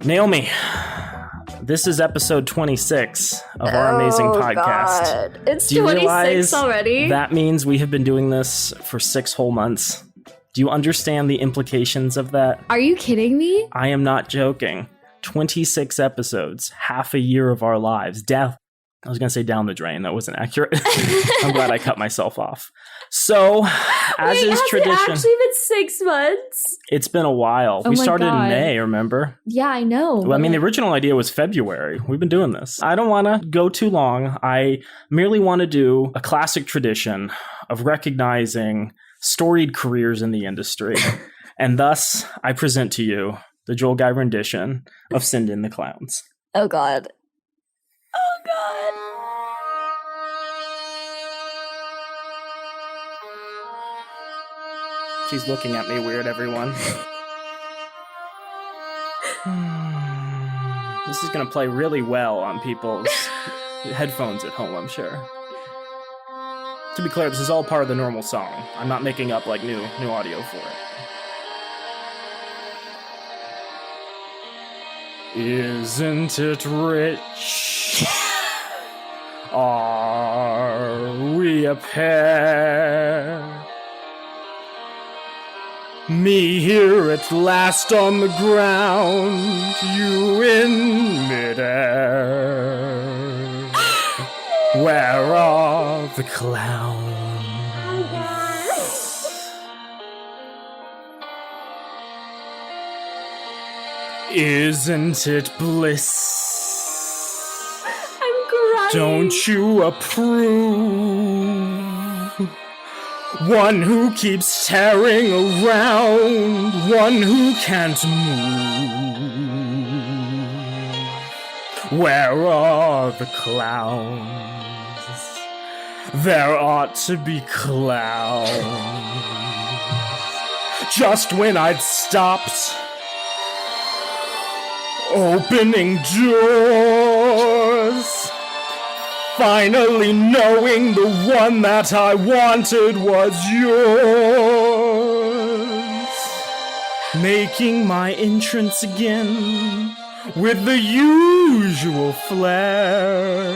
Naomi, this is episode 26 of our amazing podcast. God. It's Do you 26 realize already. That means we have been doing this for 6 whole months. Do you understand the implications of that? Are you kidding me? I am not joking. 26 episodes, half a year of our lives. I was going to say down the drain. That wasn't accurate. I'm glad I cut myself off. So, as is tradition. Has it actually been 6 months? It's been a while. We started in May, remember? Yeah, I know. Well, I mean, the original idea was February. We've been doing this. I don't want to go too long. I merely want to do a classic tradition of recognizing storied careers in the industry. And thus, I present to you the Joel Guy rendition of Send in the Clowns. Oh, God. Oh, God. She's looking at me weird, everyone. This is going to play really well on people's headphones at home, I'm sure. To be clear, this is all part of the normal song. I'm not making up like new audio for it. Isn't it rich? Are we a pair? Me here at last on the ground, you in midair. Where are the clowns? Isn't it bliss? I'm crying. Don't you approve? One who keeps tearing around, one who can't move. Where are the clowns? There ought to be clowns. Just when I'd stopped opening doors, finally knowing the one that I wanted was yours. Making my entrance again with the usual flair.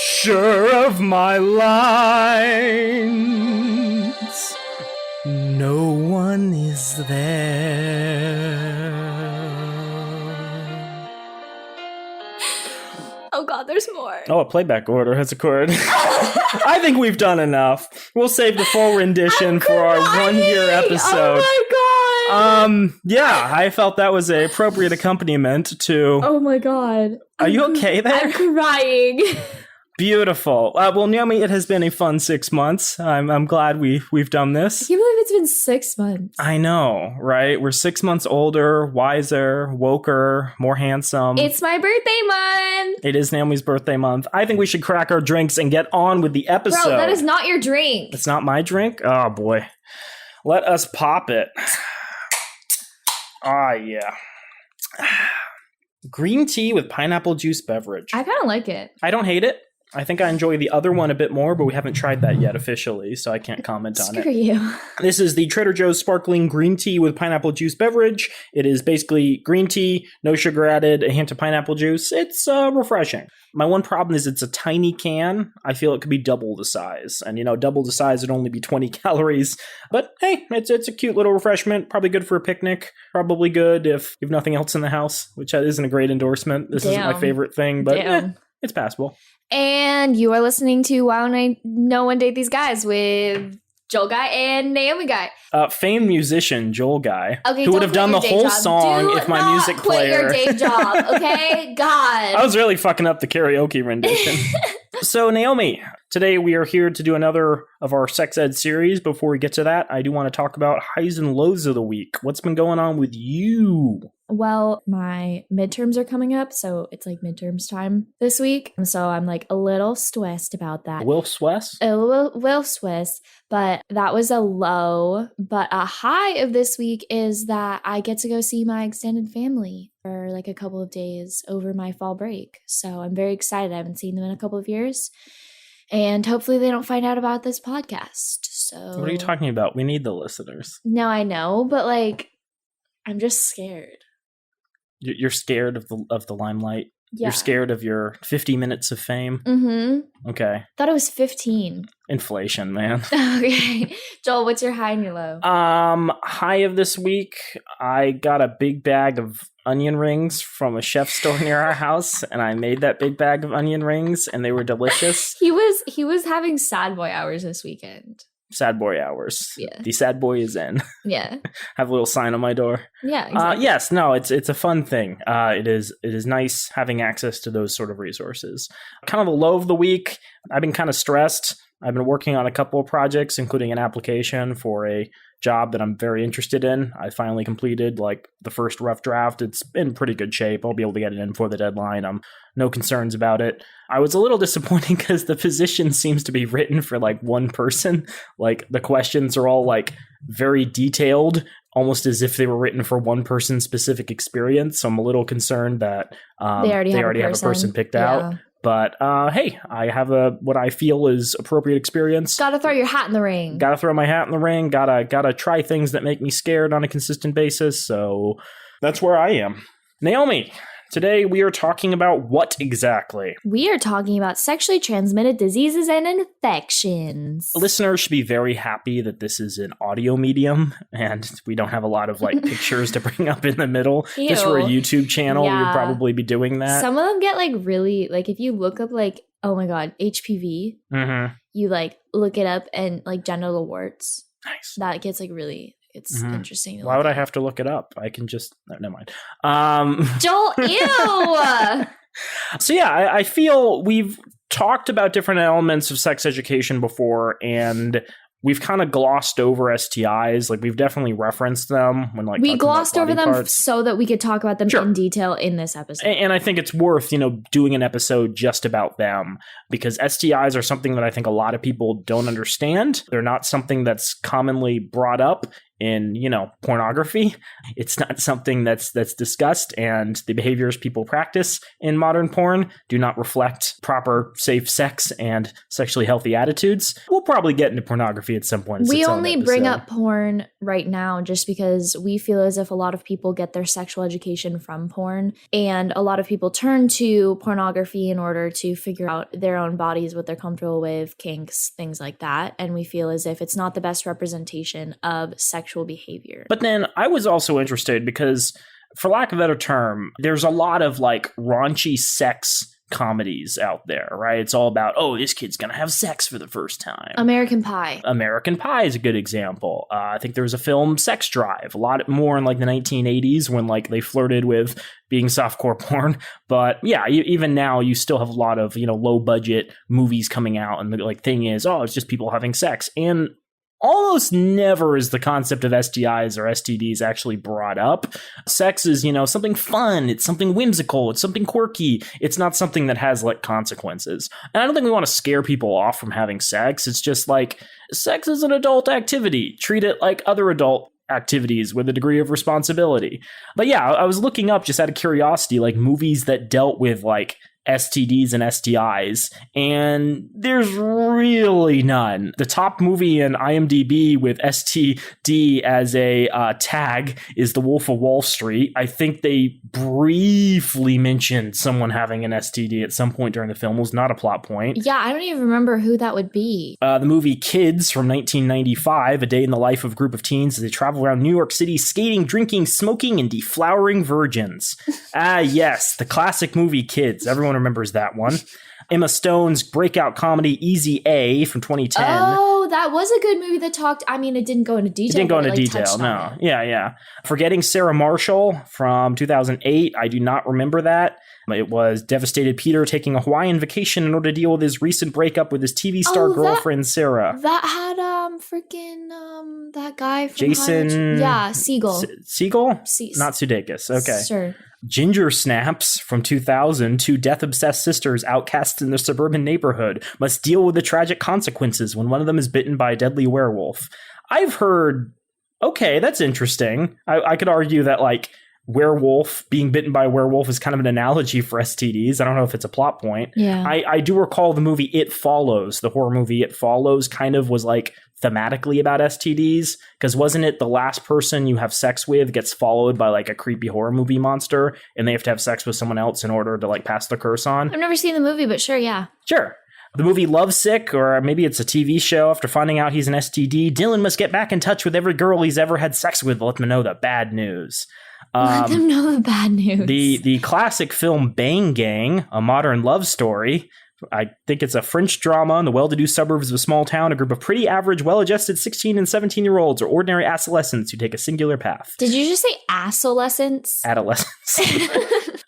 Sure of my lines, no one is there. Oh, God, there's more. Oh, a playback order has occurred. I think we've done enough. We'll save the full rendition for our 1-year episode. Oh, my God. Yeah, I felt that was an appropriate accompaniment to... Oh, my God. Are you okay there? I'm crying. Beautiful. Well, Naomi, it has been a fun 6 months. I'm glad we've done this. I can't believe it's been 6 months. I know, right? We're 6 months older, wiser, woker, more handsome. It's my birthday month. It is Naomi's birthday month. I think we should crack our drinks and get on with the episode. Bro, that is not your drink. It's not my drink? Oh, boy. Let us pop it. Ah, yeah. Green tea with pineapple juice beverage. I kind of like it. I don't hate it. I think I enjoy the other one a bit more, but we haven't tried that yet officially, so I can't comment on it. Screw you. This is the Trader Joe's sparkling green tea with pineapple juice beverage. It is basically green tea, no sugar added, a hint of pineapple juice. It's refreshing. My one problem is it's a tiny can. I feel it could be double the size. And, double the size would only be 20 calories. But, hey, it's a cute little refreshment. Probably good for a picnic. Probably good if you have nothing else in the house, which isn't a great endorsement. This isn't my favorite thing, but it's passable. And you are listening to Why Don't I No One Date These Guys with Joel Guy and Naomi Guy. Famed musician Joel Guy, okay, who would have done the whole song if my music player... quit your day job, okay? God. I was really fucking up the karaoke rendition. So, Naomi, today we are here to do another of our sex ed series. Before we get to that, I do want to talk about highs and lows of the week. What's been going on with you? Well, my midterms are coming up, so it's like midterms time this week. So I'm like a little stressed about that. Will Swess? A little stressed, but that was a low. But a high of this week is that I get to go see my extended family for like a couple of days over my fall break. So I'm very excited. I haven't seen them in a couple of years. And hopefully they don't find out about this podcast. So what are you talking about? We need the listeners. No, I know, but like, I'm just scared. You're scared of the limelight. Yeah. You're scared of your 50 minutes of fame. Mm-hmm. Okay. Thought it was 15. Inflation, man. Okay. Joel, what's your high and your low? High of this week, I got a big bag of onion rings from a chef store near our house, and I made that big bag of onion rings, and they were delicious. He was having sad boy hours this weekend. Sad boy hours. Yeah. The sad boy is in. Yeah. Have a little sign on my door. Yeah, exactly. Yes, no, it's a fun thing. It is nice having access to those sort of resources. Kind of a low of the week. I've been kind of stressed. I've been working on a couple of projects, including an application for a job that I'm very interested in. I finally completed the first rough draft. It's in pretty good shape. I'll be able to get it in for the deadline. No concerns about it. I was a little disappointed because the position seems to be written for one person. The questions are all very detailed, almost as if they were written for one person's specific experience. So I'm a little concerned that they already have a person picked out. But hey, I have what I feel is appropriate experience. Gotta throw your hat in the ring. Gotta throw my hat in the ring. Gotta try things that make me scared on a consistent basis. So that's where I am. Naomi, today we are talking about what exactly? We are talking about sexually transmitted diseases and infections. Listeners should be very happy that this is an audio medium and we don't have a lot of pictures to bring up in the middle. Ew. Just for a YouTube channel, Yeah. we'd probably be doing that. Some of them get really if you look up oh my god, HPV, you look it up and genital warts. Nice. That gets really it's interesting. Why would I have to look it up? I can just never mind. Joel, ew. So yeah, I feel we've talked about different elements of sex education before, and we've kind of glossed over STIs. We've definitely referenced them when we glossed over them parts. so that we could talk about them in detail in this episode. And I think it's worth, doing an episode just about them, because STIs are something that I think a lot of people don't understand. They're not something that's commonly brought up in, pornography. It's not something that's discussed, and the behaviors people practice in modern porn do not reflect proper safe sex and sexually healthy attitudes. We'll probably get into pornography at some point. We only bring up porn right now just because we feel as if a lot of people get their sexual education from porn, and a lot of people turn to pornography in order to figure out their own bodies, what they're comfortable with, kinks, things like that. And we feel as if it's not the best representation of sexual behavior. But then I was also interested because, for lack of a better term, there's a lot of raunchy sex comedies out there, right? It's all about, this kid's gonna have sex for the first time. American Pie. American Pie is a good example. I think there was a film, Sex Drive, a lot more in the 1980s when they flirted with being softcore porn. But yeah, even now you still have a lot of low budget movies coming out, and the thing is, it's just people having sex. And almost never is the concept of STIs or STDs actually brought up. Sex is, something fun. It's something whimsical. It's something quirky. It's not something that has consequences. And I don't think we want to scare people off from having sex. It's just sex is an adult activity. Treat it like other adult activities with a degree of responsibility. But yeah, I was looking up just out of curiosity, movies that dealt with STDs and STIs, and there's really none. The top movie in IMDb with STD as a tag is The Wolf of Wall Street. I think they briefly mentioned someone having an STD at some point during the film. It was not a plot point. Yeah, I don't even remember who that would be. The movie Kids from 1995, a day in the life of a group of teens as they travel around New York City skating, drinking, smoking, and deflowering virgins. Yes, the classic movie Kids. Everyone remembers that one. Emma Stone's breakout comedy Easy A from 2010. Oh, that was a good movie that talked. It didn't go into detail. It didn't go into detail, no. Yeah. Forgetting Sarah Marshall from 2008. I do not remember that. It was devastated Peter taking a Hawaiian vacation in order to deal with his recent breakup with his TV star girlfriend, Sarah. That had that guy from Jason. Segel. Segel? Not Sudeikis. Okay. Sure. Ginger Snaps from 2000, two death-obsessed sisters outcast in their suburban neighborhood must deal with the tragic consequences when one of them is bitten by a deadly werewolf. I've heard, okay, that's interesting. I could argue that werewolf being bitten by a werewolf is kind of an analogy for STDs. I don't know if it's a plot point. Yeah. I do recall the movie It Follows, the horror movie It Follows, kind of was like thematically about STDs, because wasn't it the last person you have sex with gets followed by like a creepy horror movie monster and they have to have sex with someone else in order to like pass the curse on? I've never seen the movie, but sure, yeah. Sure. The movie Lovesick, or maybe it's a TV show, after finding out he's an STD, Dylan must get back in touch with every girl he's ever had sex with to let them know the bad news. Let them know the bad news. The classic film Bang Gang, a modern love story. I think it's a French drama in the well-to-do suburbs of a small town. A group of pretty average, well-adjusted 16 and 17-year-olds are ordinary adolescents who take a singular path. Did you just say adolescents? Adolescents.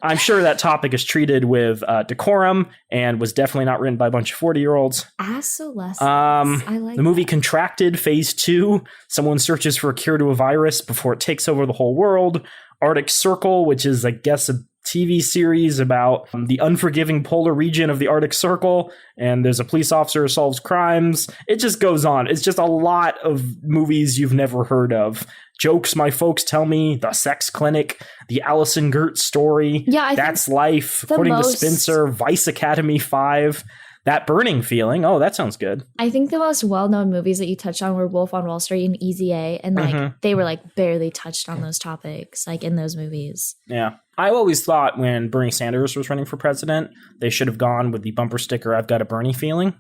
I'm sure that topic is treated with decorum and was definitely not written by a bunch of 40-year-olds. Adolescents. I like the movie that. Contracted, Phase 2. Someone searches for a cure to a virus before it takes over the whole world. Arctic Circle, which is, I guess, a TV series about the unforgiving polar region of the Arctic Circle, and there's a police officer who solves crimes. It just goes on. It's just a lot of movies you've never heard of. Jokes My Folks Tell Me, The Sex Clinic, The Alison Gert Story, Yeah, That's Life, According to Spencer, Vice Academy 5, That Burning Feeling. Oh, that sounds good. I think the most well-known movies that you touched on were Wolf on Wall Street and Easy A, and like they were like barely touched on those topics, like in those movies. Yeah. I always thought when Bernie Sanders was running for president, they should have gone with the bumper sticker, I've got a Bernie feeling.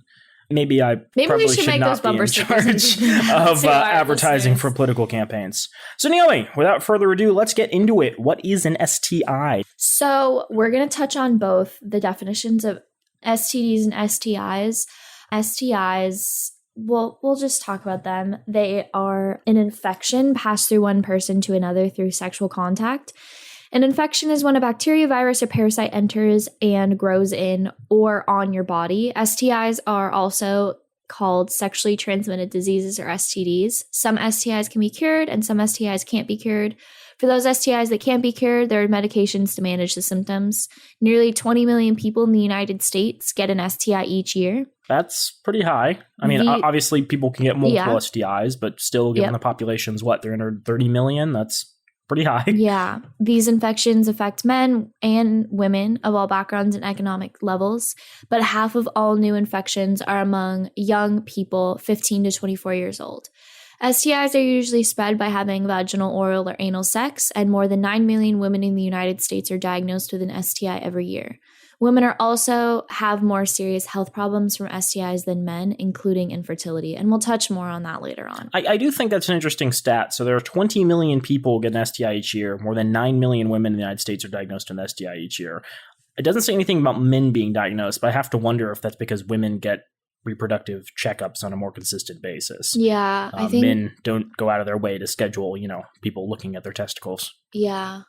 Maybe we should make those bumper stickers of advertising for political campaigns. So Naomi, without further ado, let's get into it. What is an STI? So we're going to touch on both the definitions of STDs and STIs. STIs, we'll just talk about them. They are an infection passed through one person to another through sexual contact. An infection is when a bacteria, virus, or parasite enters and grows in or on your body. STIs are also called sexually transmitted diseases, or STDs. Some STIs can be cured and some STIs can't be cured. For those STIs that can't be cured, there are medications to manage the symptoms. Nearly 20 million people in the United States get an STI each year. That's pretty high. I mean, obviously people can get multiple STIs, but still, given the population's 330 million, that's pretty high. Yeah. These infections affect men and women of all backgrounds and economic levels, but half of all new infections are among young people 15 to 24 years old. STIs are usually spread by having vaginal, oral, or anal sex, and more than 9 million women in the United States are diagnosed with an STI every year. Women are also have more serious health problems from STIs than men, including infertility. And we'll touch more on that later on. I do think that's an interesting stat. So there are 20 million people who get an STI each year. More than 9 million women in the United States are diagnosed with an STI each year. It doesn't say anything about men being diagnosed, but I have to wonder if that's because women get reproductive checkups on a more consistent basis. Yeah, I think men don't go out of their way to schedule, people looking at their testicles. Yeah.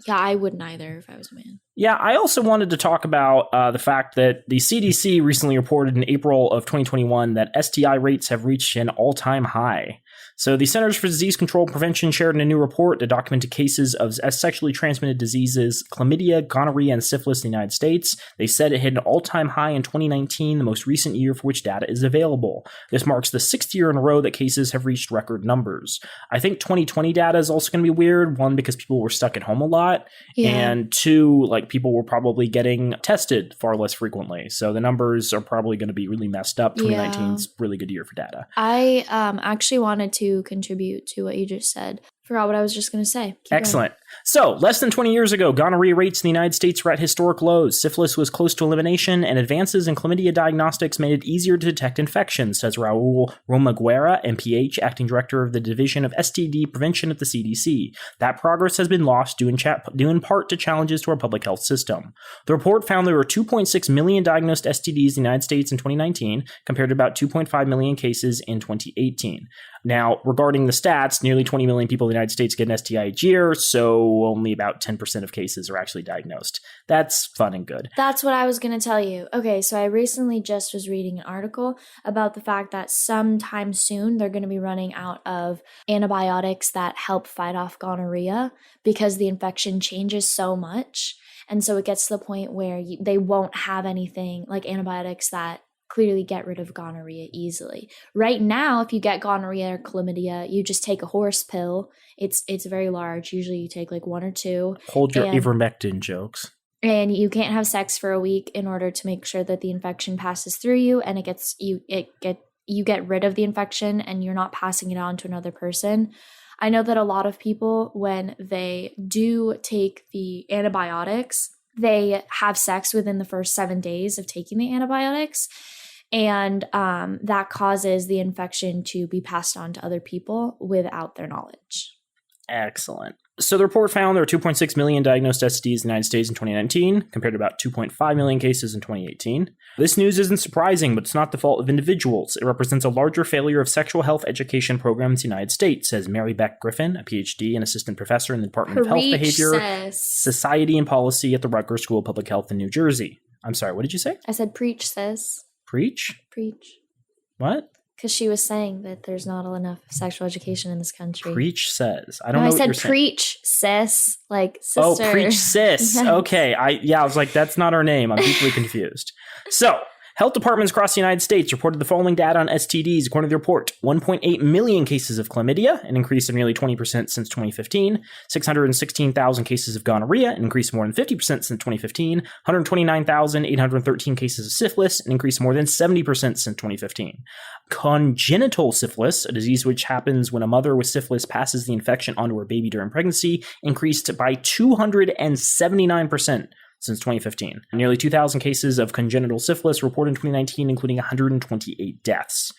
Yeah, I wouldn't either if I was a man. Yeah, I also wanted to talk about the fact that the CDC recently reported in April of 2021 that STI rates have reached an all-time high. So the Centers for Disease Control and Prevention shared in a new report that documented cases of sexually transmitted diseases, chlamydia, gonorrhea, and syphilis in the United States. They said it hit an all-time high in 2019, the most recent year for which data is available. This marks the 6th year in a row that cases have reached record numbers. I think 2020 data is also going to be weird. One, because people were stuck at home a lot. Yeah. And two, people were probably getting tested far less frequently. So the numbers are probably going to be really messed up. 2019 is a really good year for data. I actually wanted to contribute to what you just said. Forgot what I was just going to say. Excellent. So, less than 20 years ago, gonorrhea rates in the United States were at historic lows. Syphilis was close to elimination, and advances in chlamydia diagnostics made it easier to detect infections, says Raul Romaguera, MPH, acting director of the Division of STD Prevention at the CDC. That progress has been lost due in part to challenges to our public health system. The report found there were 2.6 million diagnosed STDs in the United States in 2019, compared to about 2.5 million cases in 2018. Now, regarding the stats, nearly 20 million people in the United States get an STI each year, so only about 10% of cases are actually diagnosed. That's fun and good. That's what I was going to tell you. Okay, so I recently just was reading an article about the fact that sometime soon they're going to be running out of antibiotics that help fight off gonorrhea because the infection changes so much. And so it gets to the point where they won't have anything like antibiotics that clearly get rid of gonorrhea easily. Right now, if you get gonorrhea or chlamydia, you just take a horse pill. It's very large. Usually you take like 1 or 2. Hold your ivermectin jokes. And you can't have sex for a week in order to make sure that the infection passes through you and you get rid of the infection and you're not passing it on to another person. I know that a lot of people, when they do take the antibiotics, they have sex within the first 7 days of taking the antibiotics. And that causes the infection to be passed on to other people without their knowledge. Excellent. So the report found there were 2.6 million diagnosed STDs in the United States in 2019, compared to about 2.5 million cases in 2018. This news isn't surprising, but it's not the fault of individuals. It represents a larger failure of sexual health education programs in the United States, says Mary Beck Griffin, a PhD and assistant professor in the Department of Health Behavior, Society and Policy at the Rutgers School of Public Health in New Jersey. I'm sorry, what did you say? I said preach, sis. Preach? Preach. What? Because she was saying that there's not enough sexual education in this country. Preach says. I don't know what you're saying. I said preach, sis. Like sister. Oh, preach, sis. Yes. Okay. I was like, that's not her name. I'm deeply confused. So, health departments across the United States reported the following data on STDs. According to the report, 1.8 million cases of chlamydia, an increase of nearly 20% since 2015, 616,000 cases of gonorrhea, an increase of more than 50% since 2015, 129,813 cases of syphilis, an increase of more than 70% since 2015. Congenital syphilis, a disease which happens when a mother with syphilis passes the infection onto her baby during pregnancy, increased by 279% since 2015. Nearly 2,000 cases of congenital syphilis reported in 2019, including 128 deaths.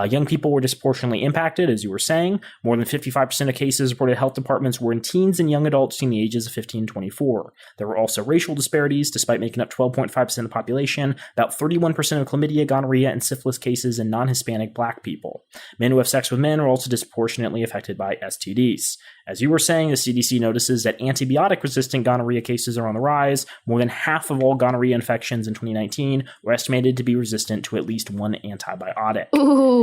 Young people were disproportionately impacted, as you were saying. More than 55% of cases reported at health departments were in teens and young adults between the ages of 15 and 24. There were also racial disparities, despite making up 12.5% of the population. About 31% of chlamydia, gonorrhea, and syphilis cases in non-Hispanic Black people. Men who have sex with men are also disproportionately affected by STDs. As you were saying, the CDC notices that antibiotic-resistant gonorrhea cases are on the rise. More than half of all gonorrhea infections in 2019 were estimated to be resistant to at least one antibiotic. Ooh.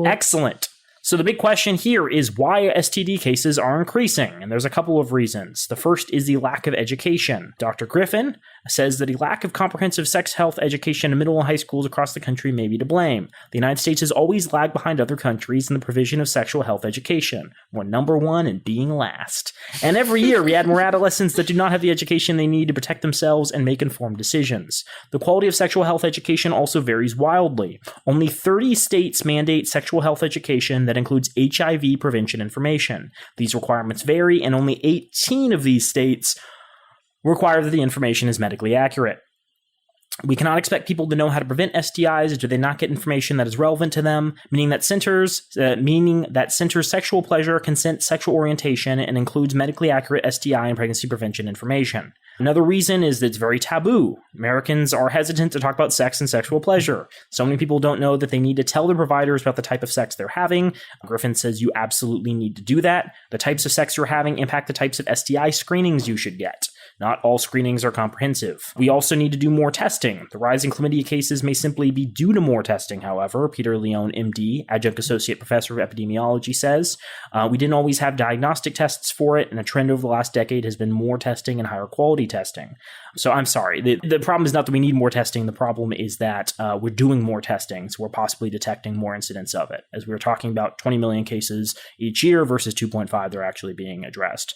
Excellent. So the big question here is why STD cases are increasing, and there's a couple of reasons. The first is the lack of education. Dr. Griffin says that a lack of comprehensive sex health education in middle and high schools across the country may be to blame. The United States has always lagged behind other countries in the provision of sexual health education. We're number one in being last. And every year we add more adolescents that do not have the education they need to protect themselves and make informed decisions. The quality of sexual health education also varies wildly. Only 30 states mandate sexual health education that includes HIV prevention information. These requirements vary, and only 18 of these states require that the information is medically accurate. We cannot expect people to know how to prevent STIs do they not get information that is relevant to them, meaning that centers sexual pleasure, consent, sexual orientation, and includes medically accurate STI and pregnancy prevention information. Another reason is that it's very taboo. Americans are hesitant to talk about sex and sexual pleasure. So many people don't know that they need to tell their providers about the type of sex they're having. Griffin says you absolutely need to do that. The types of sex you're having impact the types of STI screenings you should get. Not all screenings are comprehensive. We also need to do more testing. The rise in chlamydia cases may simply be due to more testing, however. Peter Leone, MD, Adjunct Associate Professor of Epidemiology, says, we didn't always have diagnostic tests for it, and a trend over the last decade has been more testing and higher quality testing. So I'm sorry. The problem is not that we need more testing. The problem is that we're doing more testing, so we're possibly detecting more incidents of it. As we were talking about 20 million cases each year versus 2.5, they're actually being addressed.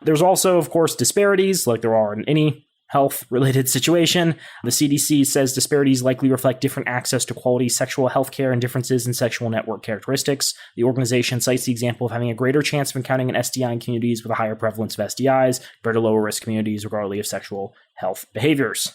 There's also, of course, disparities, like there are in any health-related situation. The CDC says disparities likely reflect different access to quality sexual health care and differences in sexual network characteristics. The organization cites the example of having a greater chance of encountering an STI in communities with a higher prevalence of STIs compared to lower-risk communities, regardless of sexual health behaviors.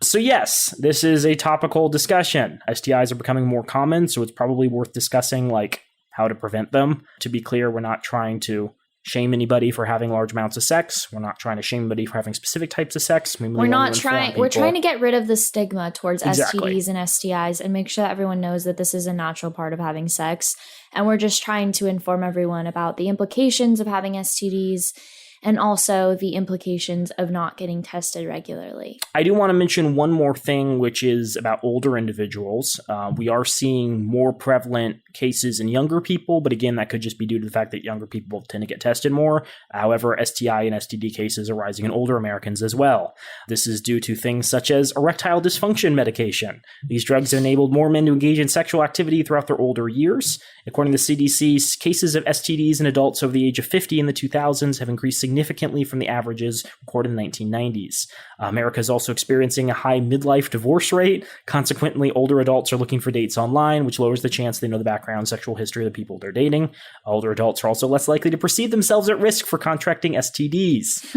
So yes, this is a topical discussion. STIs are becoming more common, so it's probably worth discussing, like, how to prevent them. To be clear, we're not trying to shame anybody for having large amounts of sex. We're not trying to shame anybody for having specific types of sex. We're trying to get rid of the stigma towards Exactly. STDs and STIs and make sure that everyone knows that this is a natural part of having sex. And we're just trying to inform everyone about the implications of having STDs and also the implications of not getting tested regularly. I do want to mention one more thing, which is about older individuals. We are seeing more prevalent cases in younger people, but again, that could just be due to the fact that younger people tend to get tested more. However, STI and STD cases are rising in older Americans as well. This is due to things such as erectile dysfunction medication. These drugs have enabled more men to engage in sexual activity throughout their older years. According to the CDC, cases of STDs in adults over the age of 50 in the 2000s have increased significantly from the averages recorded in the 1990s. America is also experiencing a high midlife divorce rate. Consequently, older adults are looking for dates online, which lowers the chance they know the background sexual history of the people they're dating. Older adults are also less likely to perceive themselves at risk for contracting STDs.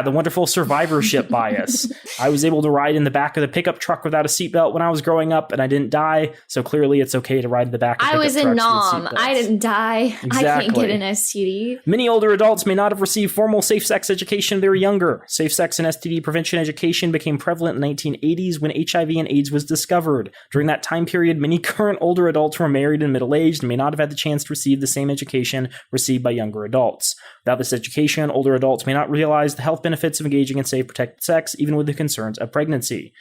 The wonderful survivorship bias. I was able to ride in the back of the pickup truck without a seatbelt when I was growing up, and I didn't die, so clearly it's okay to ride in the back of pickup trucks. I was a nom. I didn't die. Exactly. I can't get an STD. Many older adults may not have received formal safe sex education when they were younger. Safe sex and STD prevention education became prevalent in the 1980s when HIV and AIDS was discovered. During that time period, many current older adults were married and middle-aged and may not have had the chance to receive the same education received by younger adults. Without this education, older adults may not realize the health benefits of engaging in safe, protected sex, even with the concerns of pregnancy.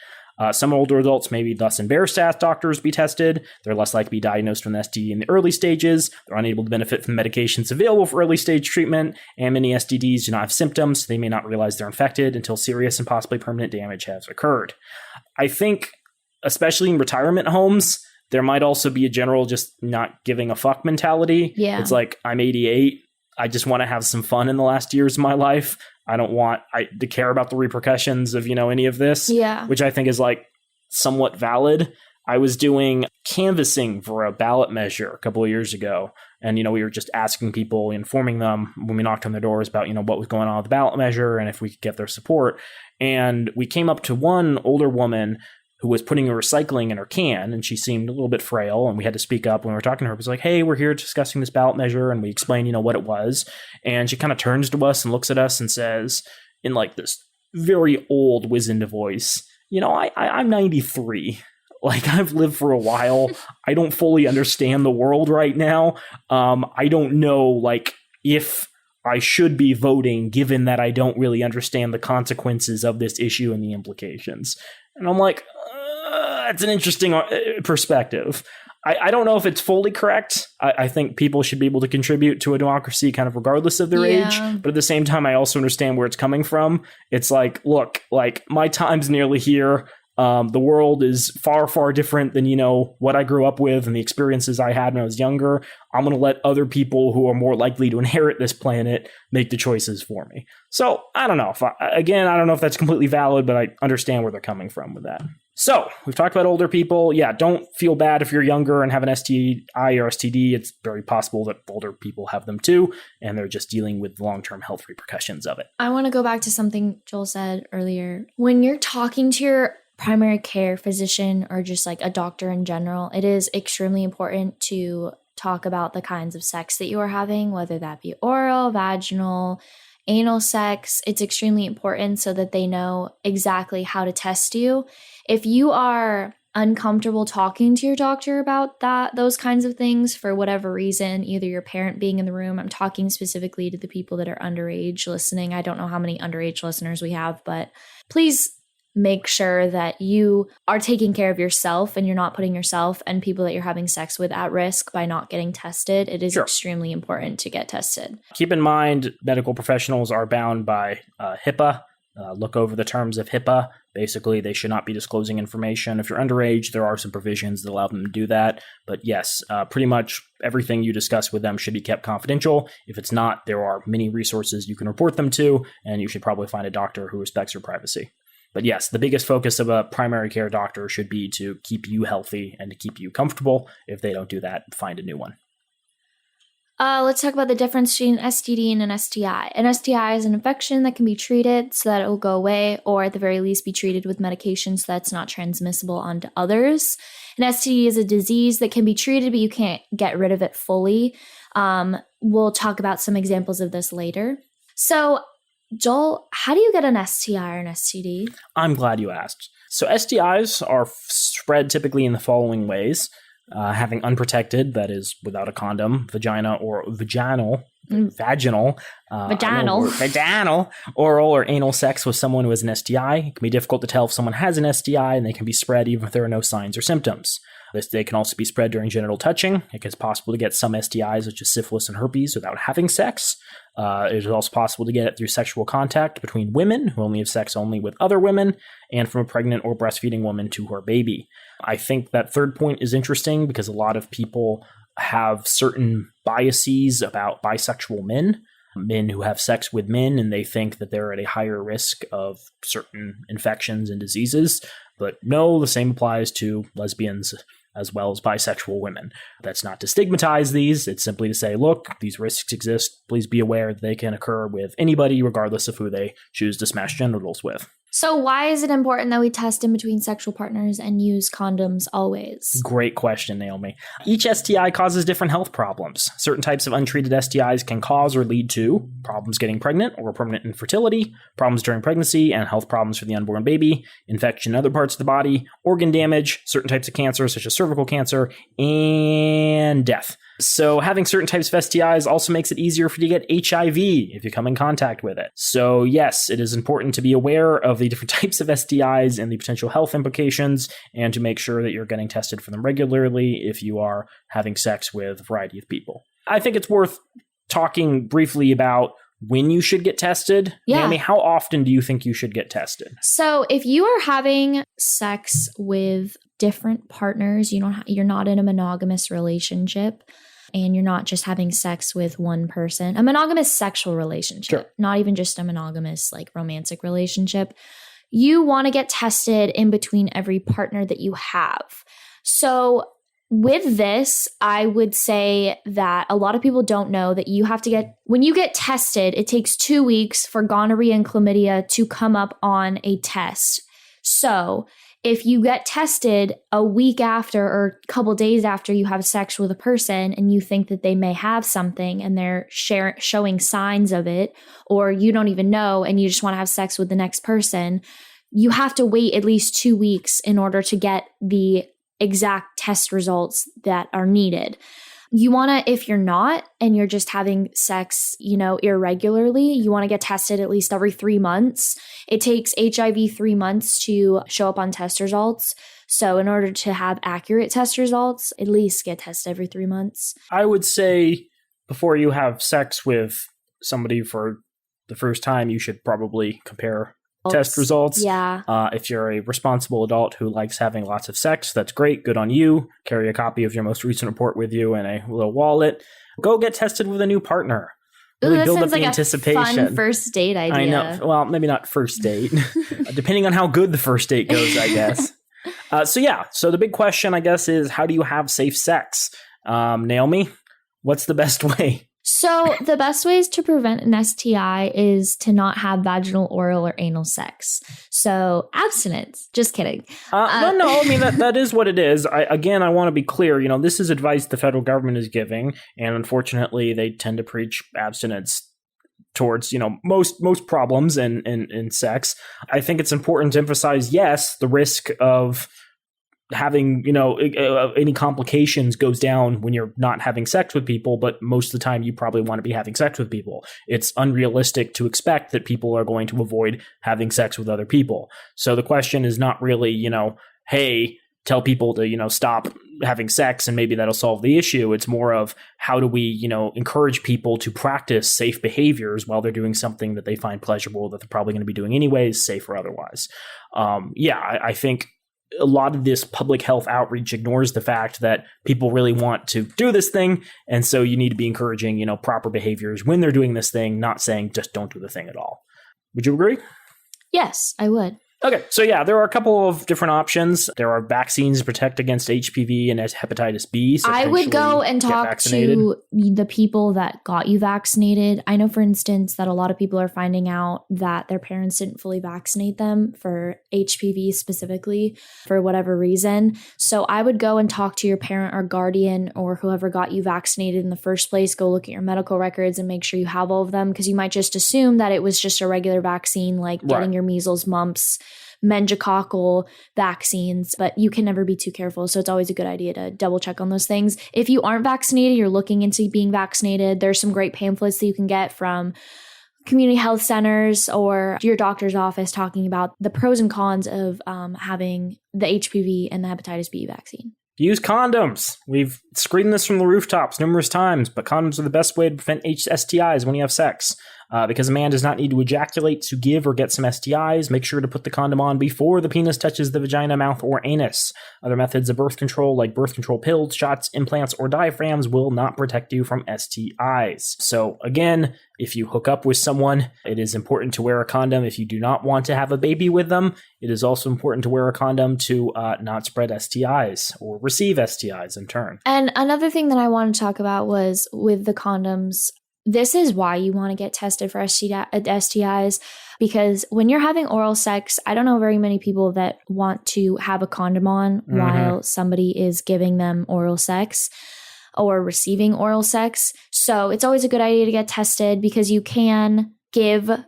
Some older adults may be thus embarrassed to ask doctors to be tested. They're less likely to be diagnosed with an STD in the early stages. They're unable to benefit from the medications available for early stage treatment. And many STDs do not have symptoms. So they may not realize they're infected until serious and possibly permanent damage has occurred. I think, especially in retirement homes, there might also be a general just not giving a fuck mentality. Yeah. It's like, I'm 88. I just want to have some fun in the last years of my life. I don't want to care about the repercussions of, any of this, which I think is like somewhat valid. I was doing canvassing for a ballot measure a couple of years ago. And, we were just asking people, informing them when we knocked on their doors about, what was going on with the ballot measure and if we could get their support. And we came up to one older woman who was putting a recycling in her can, and she seemed a little bit frail, and we had to speak up when we were talking to her. It was like, hey, we're here discussing this ballot measure, and we explained, what it was. And she kind of turns to us and looks at us and says, in like this very old, wizened voice, I'm 93. Like, I've lived for a while. I don't fully understand the world right now. I don't know, if I should be voting, given that I don't really understand the consequences of this issue and the implications. And I'm like, that's an interesting perspective. I don't know if it's fully correct. I think people should be able to contribute to a democracy kind of regardless of their age. But at the same time, I also understand where it's coming from. It's like, look, my time's nearly here. The world is far, far different than, what I grew up with and the experiences I had when I was younger. I'm going to let other people who are more likely to inherit this planet make the choices for me. So I don't know. I don't know if that's completely valid, but I understand where they're coming from with that. So we've talked about older people. Yeah, don't feel bad if you're younger and have an STI or STD. It's very possible that older people have them too, and they're just dealing with long-term health repercussions of it. I want to go back to something Joel said earlier. When you're talking to your primary care physician or just like a doctor in general, it is extremely important to talk about the kinds of sex that you are having, whether that be oral, vaginal, anal sex. It's extremely important so that they know exactly how to test you. If you are uncomfortable talking to your doctor about those kinds of things for whatever reason, either your parent being in the room, I'm talking specifically to the people that are underage listening. I don't know how many underage listeners we have, but please make sure that you are taking care of yourself and you're not putting yourself and people that you're having sex with at risk by not getting tested. It is extremely important to get tested. Keep in mind, medical professionals are bound by HIPAA. Look over the terms of HIPAA. Basically, they should not be disclosing information. If you're underage, there are some provisions that allow them to do that. But yes, pretty much everything you discuss with them should be kept confidential. If it's not, there are many resources you can report them to, and you should probably find a doctor who respects your privacy. But yes, the biggest focus of a primary care doctor should be to keep you healthy and to keep you comfortable. If they don't do that, find a new one. Let's talk about the difference between an STD and an STI. An STI is an infection that can be treated so that it will go away, or at the very least be treated with medication so that's not transmissible onto others. An STD is a disease that can be treated, but you can't get rid of it fully. We'll talk about some examples of this later. So, Joel, how do you get an STI or an STD? I'm glad you asked. So STIs are spread typically in the following ways. Having unprotected, that is without a condom, vagina or vaginal vaginal, oral or anal sex with someone who has an STI. It can be difficult to tell if someone has an STI, and they can be spread even if there are no signs or symptoms. They can also be spread during genital touching. It is possible to get some STIs, such as syphilis and herpes, without having sex. It is also possible to get it through sexual contact between women who only have sex only with other women, and from a pregnant or breastfeeding woman to her baby. I think that third point is interesting because a lot of people have certain biases about bisexual men who have sex with men, and they think that they're at a higher risk of certain infections and diseases. But no, the same applies to lesbians as well as bisexual women. That's not to stigmatize these. It's simply to say, look, these risks exist. Please be aware that they can occur with anybody, regardless of who they choose to smash genitals with. So why is it important that we test in between sexual partners and use condoms always? Great question, Naomi. Each STI causes different health problems. Certain types of untreated STIs can cause or lead to problems getting pregnant or permanent infertility, problems during pregnancy and health problems for the unborn baby, infection in other parts of the body, organ damage, certain types of cancer such as cervical cancer, and death. So having certain types of STIs also makes it easier for you to get HIV if you come in contact with it. So yes, it is important to be aware of the different types of STIs and the potential health implications, and to make sure that you're getting tested for them regularly if you are having sex with a variety of people. I think it's worth talking briefly about when you should get tested. Yeah. Naomi, how often do you think you should get tested? So if you are having sex with different partners, you're not in a monogamous relationship, and you're not just having sex with one person, a monogamous sexual relationship, Sure. Not even just a monogamous romantic relationship, you want to get tested in between every partner that you have. So with this, I would say that a lot of people don't know that when you get tested, it takes 2 weeks for gonorrhea and chlamydia to come up on a test. So if you get tested a week after or a couple days after you have sex with a person and you think that they may have something and they're showing signs of it, or you don't even know and you just want to have sex with the next person, you have to wait at least 2 weeks in order to get the exact test results that are needed. You want to, if you're not, and you're just having sex, irregularly, you want to get tested at least every 3 months. It takes HIV 3 months to show up on test results. So in order to have accurate test results, at least get tested every 3 months. I would say before you have sex with somebody for the first time, you should probably compare test results. Yeah. If you're a responsible adult who likes having lots of sex, that's great. Good on you. Carry a copy of your most recent report with you in a little wallet. Go get tested with a new partner. Really build up the anticipation. Fun first date idea. I know. Well, maybe not first date, depending on how good the first date goes, I guess. So the big question, I guess, is how do you have safe sex? Naomi, what's the best way? So the best ways to prevent an STI is to not have vaginal, oral, or anal sex. So abstinence. Just kidding. No. I mean, that is what it is. I want to be clear. This is advice the federal government is giving, and unfortunately, they tend to preach abstinence towards most problems in sex. I think it's important to emphasize, yes, the risk of having any complications goes down when you're not having sex with people, but most of the time you probably want to be having sex with people. It's unrealistic to expect that people are going to avoid having sex with other people. So the question is not really, hey, tell people to stop having sex and maybe that'll solve the issue. It's more of how do we encourage people to practice safe behaviors while they're doing something that they find pleasurable that they're probably going to be doing anyways, safe or otherwise. I think a lot of this public health outreach ignores the fact that people really want to do this thing. And so you need to be encouraging, proper behaviors when they're doing this thing, not saying just don't do the thing at all. Would you agree? Yes, I would. Okay, so there are a couple of different options. There are vaccines to protect against HPV and hepatitis B. So I would go and talk to the people that got you vaccinated. I know, for instance, that a lot of people are finding out that their parents didn't fully vaccinate them for HPV specifically for whatever reason. So I would go and talk to your parent or guardian or whoever got you vaccinated in the first place. Go look at your medical records and make sure you have all of them, because you might just assume that it was just a regular vaccine like getting your measles, mumps, meningococcal vaccines, but you can never be too careful. So it's always a good idea to double check on those things. If you aren't vaccinated, you're looking into being vaccinated, there's some great pamphlets that you can get from community health centers or your doctor's office talking about the pros and cons of having the HPV and the hepatitis B vaccine. Use condoms. We've screamed this from the rooftops numerous times, but condoms are the best way to prevent STIs when you have sex. Because a man does not need to ejaculate to give or get some STIs, make sure to put the condom on before the penis touches the vagina, mouth, or anus. Other methods of birth control, like birth control pills, shots, implants, or diaphragms, will not protect you from STIs. So again, if you hook up with someone, it is important to wear a condom. If you do not want to have a baby with them, it is also important to wear a condom to not spread STIs or receive STIs in turn. And another thing that I want to talk about was with the condoms. This is why you want to get tested for STIs, because when you're having oral sex, I don't know very many people that want to have a condom on while somebody is giving them oral sex or receiving oral sex. So it's always a good idea to get tested because you can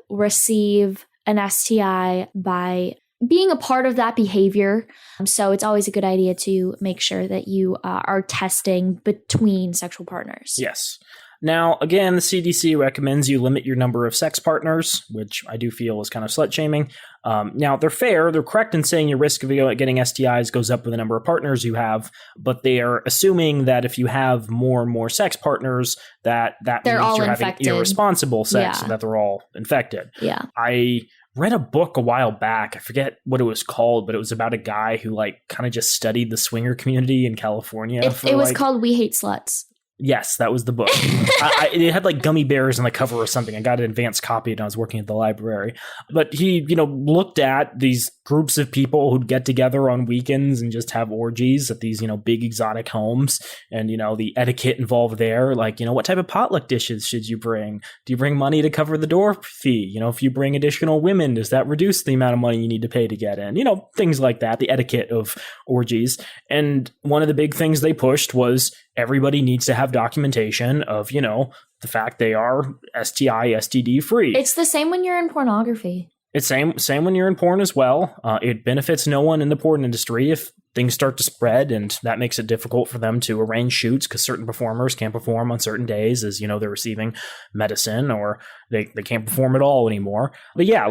receive an STI by being a part of that behavior. So it's always a good idea to make sure that you are testing between sexual partners. Yes. Now, again, the CDC recommends you limit your number of sex partners, which I do feel is kind of slut-shaming. Now, they're correct in saying your risk of getting STIs goes up with the number of partners you have, but they are assuming that if you have more and more sex partners, that they're means all you're infected. having irresponsible sex, Yeah. and that they're all infected. Yeah. I read a book a while back. I forget what it was called, but it was about a guy who kind of just studied the swinger community in California. It was called We Hate Sluts. Yes, that was the book. It had gummy bears on the cover or something. I got an advanced copy and I was working at the library. But he, looked at these groups of people who'd get together on weekends and just have orgies at these, big exotic homes and, the etiquette involved there. What type of potluck dishes should you bring? Do you bring money to cover the door fee? If you bring additional women, does that reduce the amount of money you need to pay to get in? Things like that, the etiquette of orgies. And one of the big things they pushed was everybody needs to have documentation of, the fact they are STI, STD free. It's the same when you're in pornography. It's same when you're in porn as well. It benefits no one in the porn industry if things start to spread, and that makes it difficult for them to arrange shoots because certain performers can't perform on certain days as, they're receiving medicine or they can't perform at all anymore. But yeah,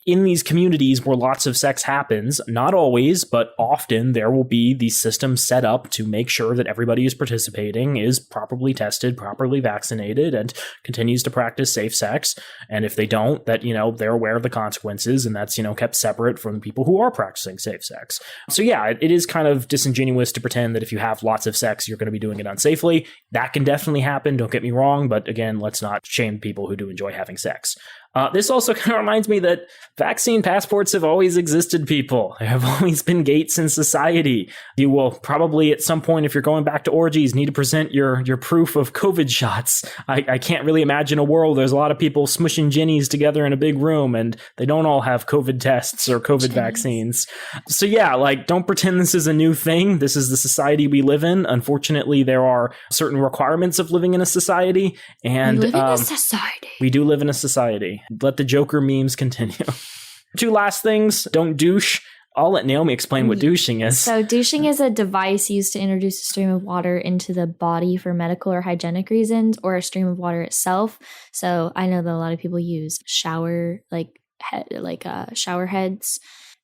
in these communities where lots of sex happens, not always, but often there will be these systems set up to make sure that everybody who's participating is properly tested, properly vaccinated, and continues to practice safe sex. And if they don't, that, they're aware of the consequences, and that's, kept separate from people who are practicing safe sex. So yeah, it is kind of disingenuous to pretend that if you have lots of sex, you're going to be doing it unsafely. That can definitely happen, don't get me wrong, but again, let's not shame people who do enjoy having sex. This also kind of reminds me that vaccine passports have always existed, people. There have always been gates in society. You will probably at some point, if you're going back to orgies, need to present your proof of COVID shots. I can't really imagine a world there's a lot of people smushing ginnies together in a big room and they don't all have COVID tests or COVID vaccines. So yeah, don't pretend this is a new thing. This is the society we live in. Unfortunately, there are certain requirements of living in a society. And we live in a society. We do live in a society. Let the Joker memes continue. Two last things. Don't douche. I'll let Naomi explain what douching is. So douching is a device used to introduce a stream of water into the body for medical or hygienic reasons, or a stream of water itself. So I know that a lot of people use shower heads.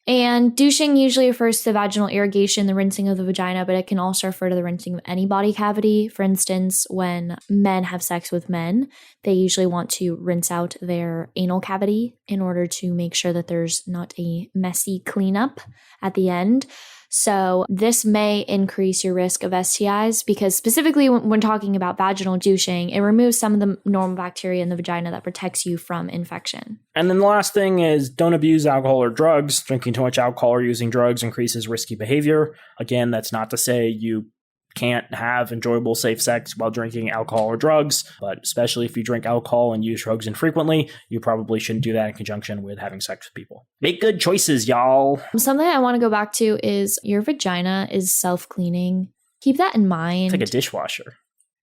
And douching usually refers to vaginal irrigation, the rinsing of the vagina, but it can also refer to the rinsing of any body cavity. For instance, when men have sex with men, they usually want to rinse out their anal cavity in order to make sure that there's not a messy cleanup at the end. So this may increase your risk of STIs because specifically when talking about vaginal douching, it removes some of the normal bacteria in the vagina that protects you from infection. And then the last thing is don't abuse alcohol or drugs. Drinking too much alcohol or using drugs increases risky behavior. Again, that's not to say you can't have enjoyable, safe sex while drinking alcohol or drugs, but especially if you drink alcohol and use drugs infrequently, you probably shouldn't do that in conjunction with having sex with people. Make good choices, y'all. Something I want to go back to is your vagina is self-cleaning. Keep that in mind. It's like a dishwasher.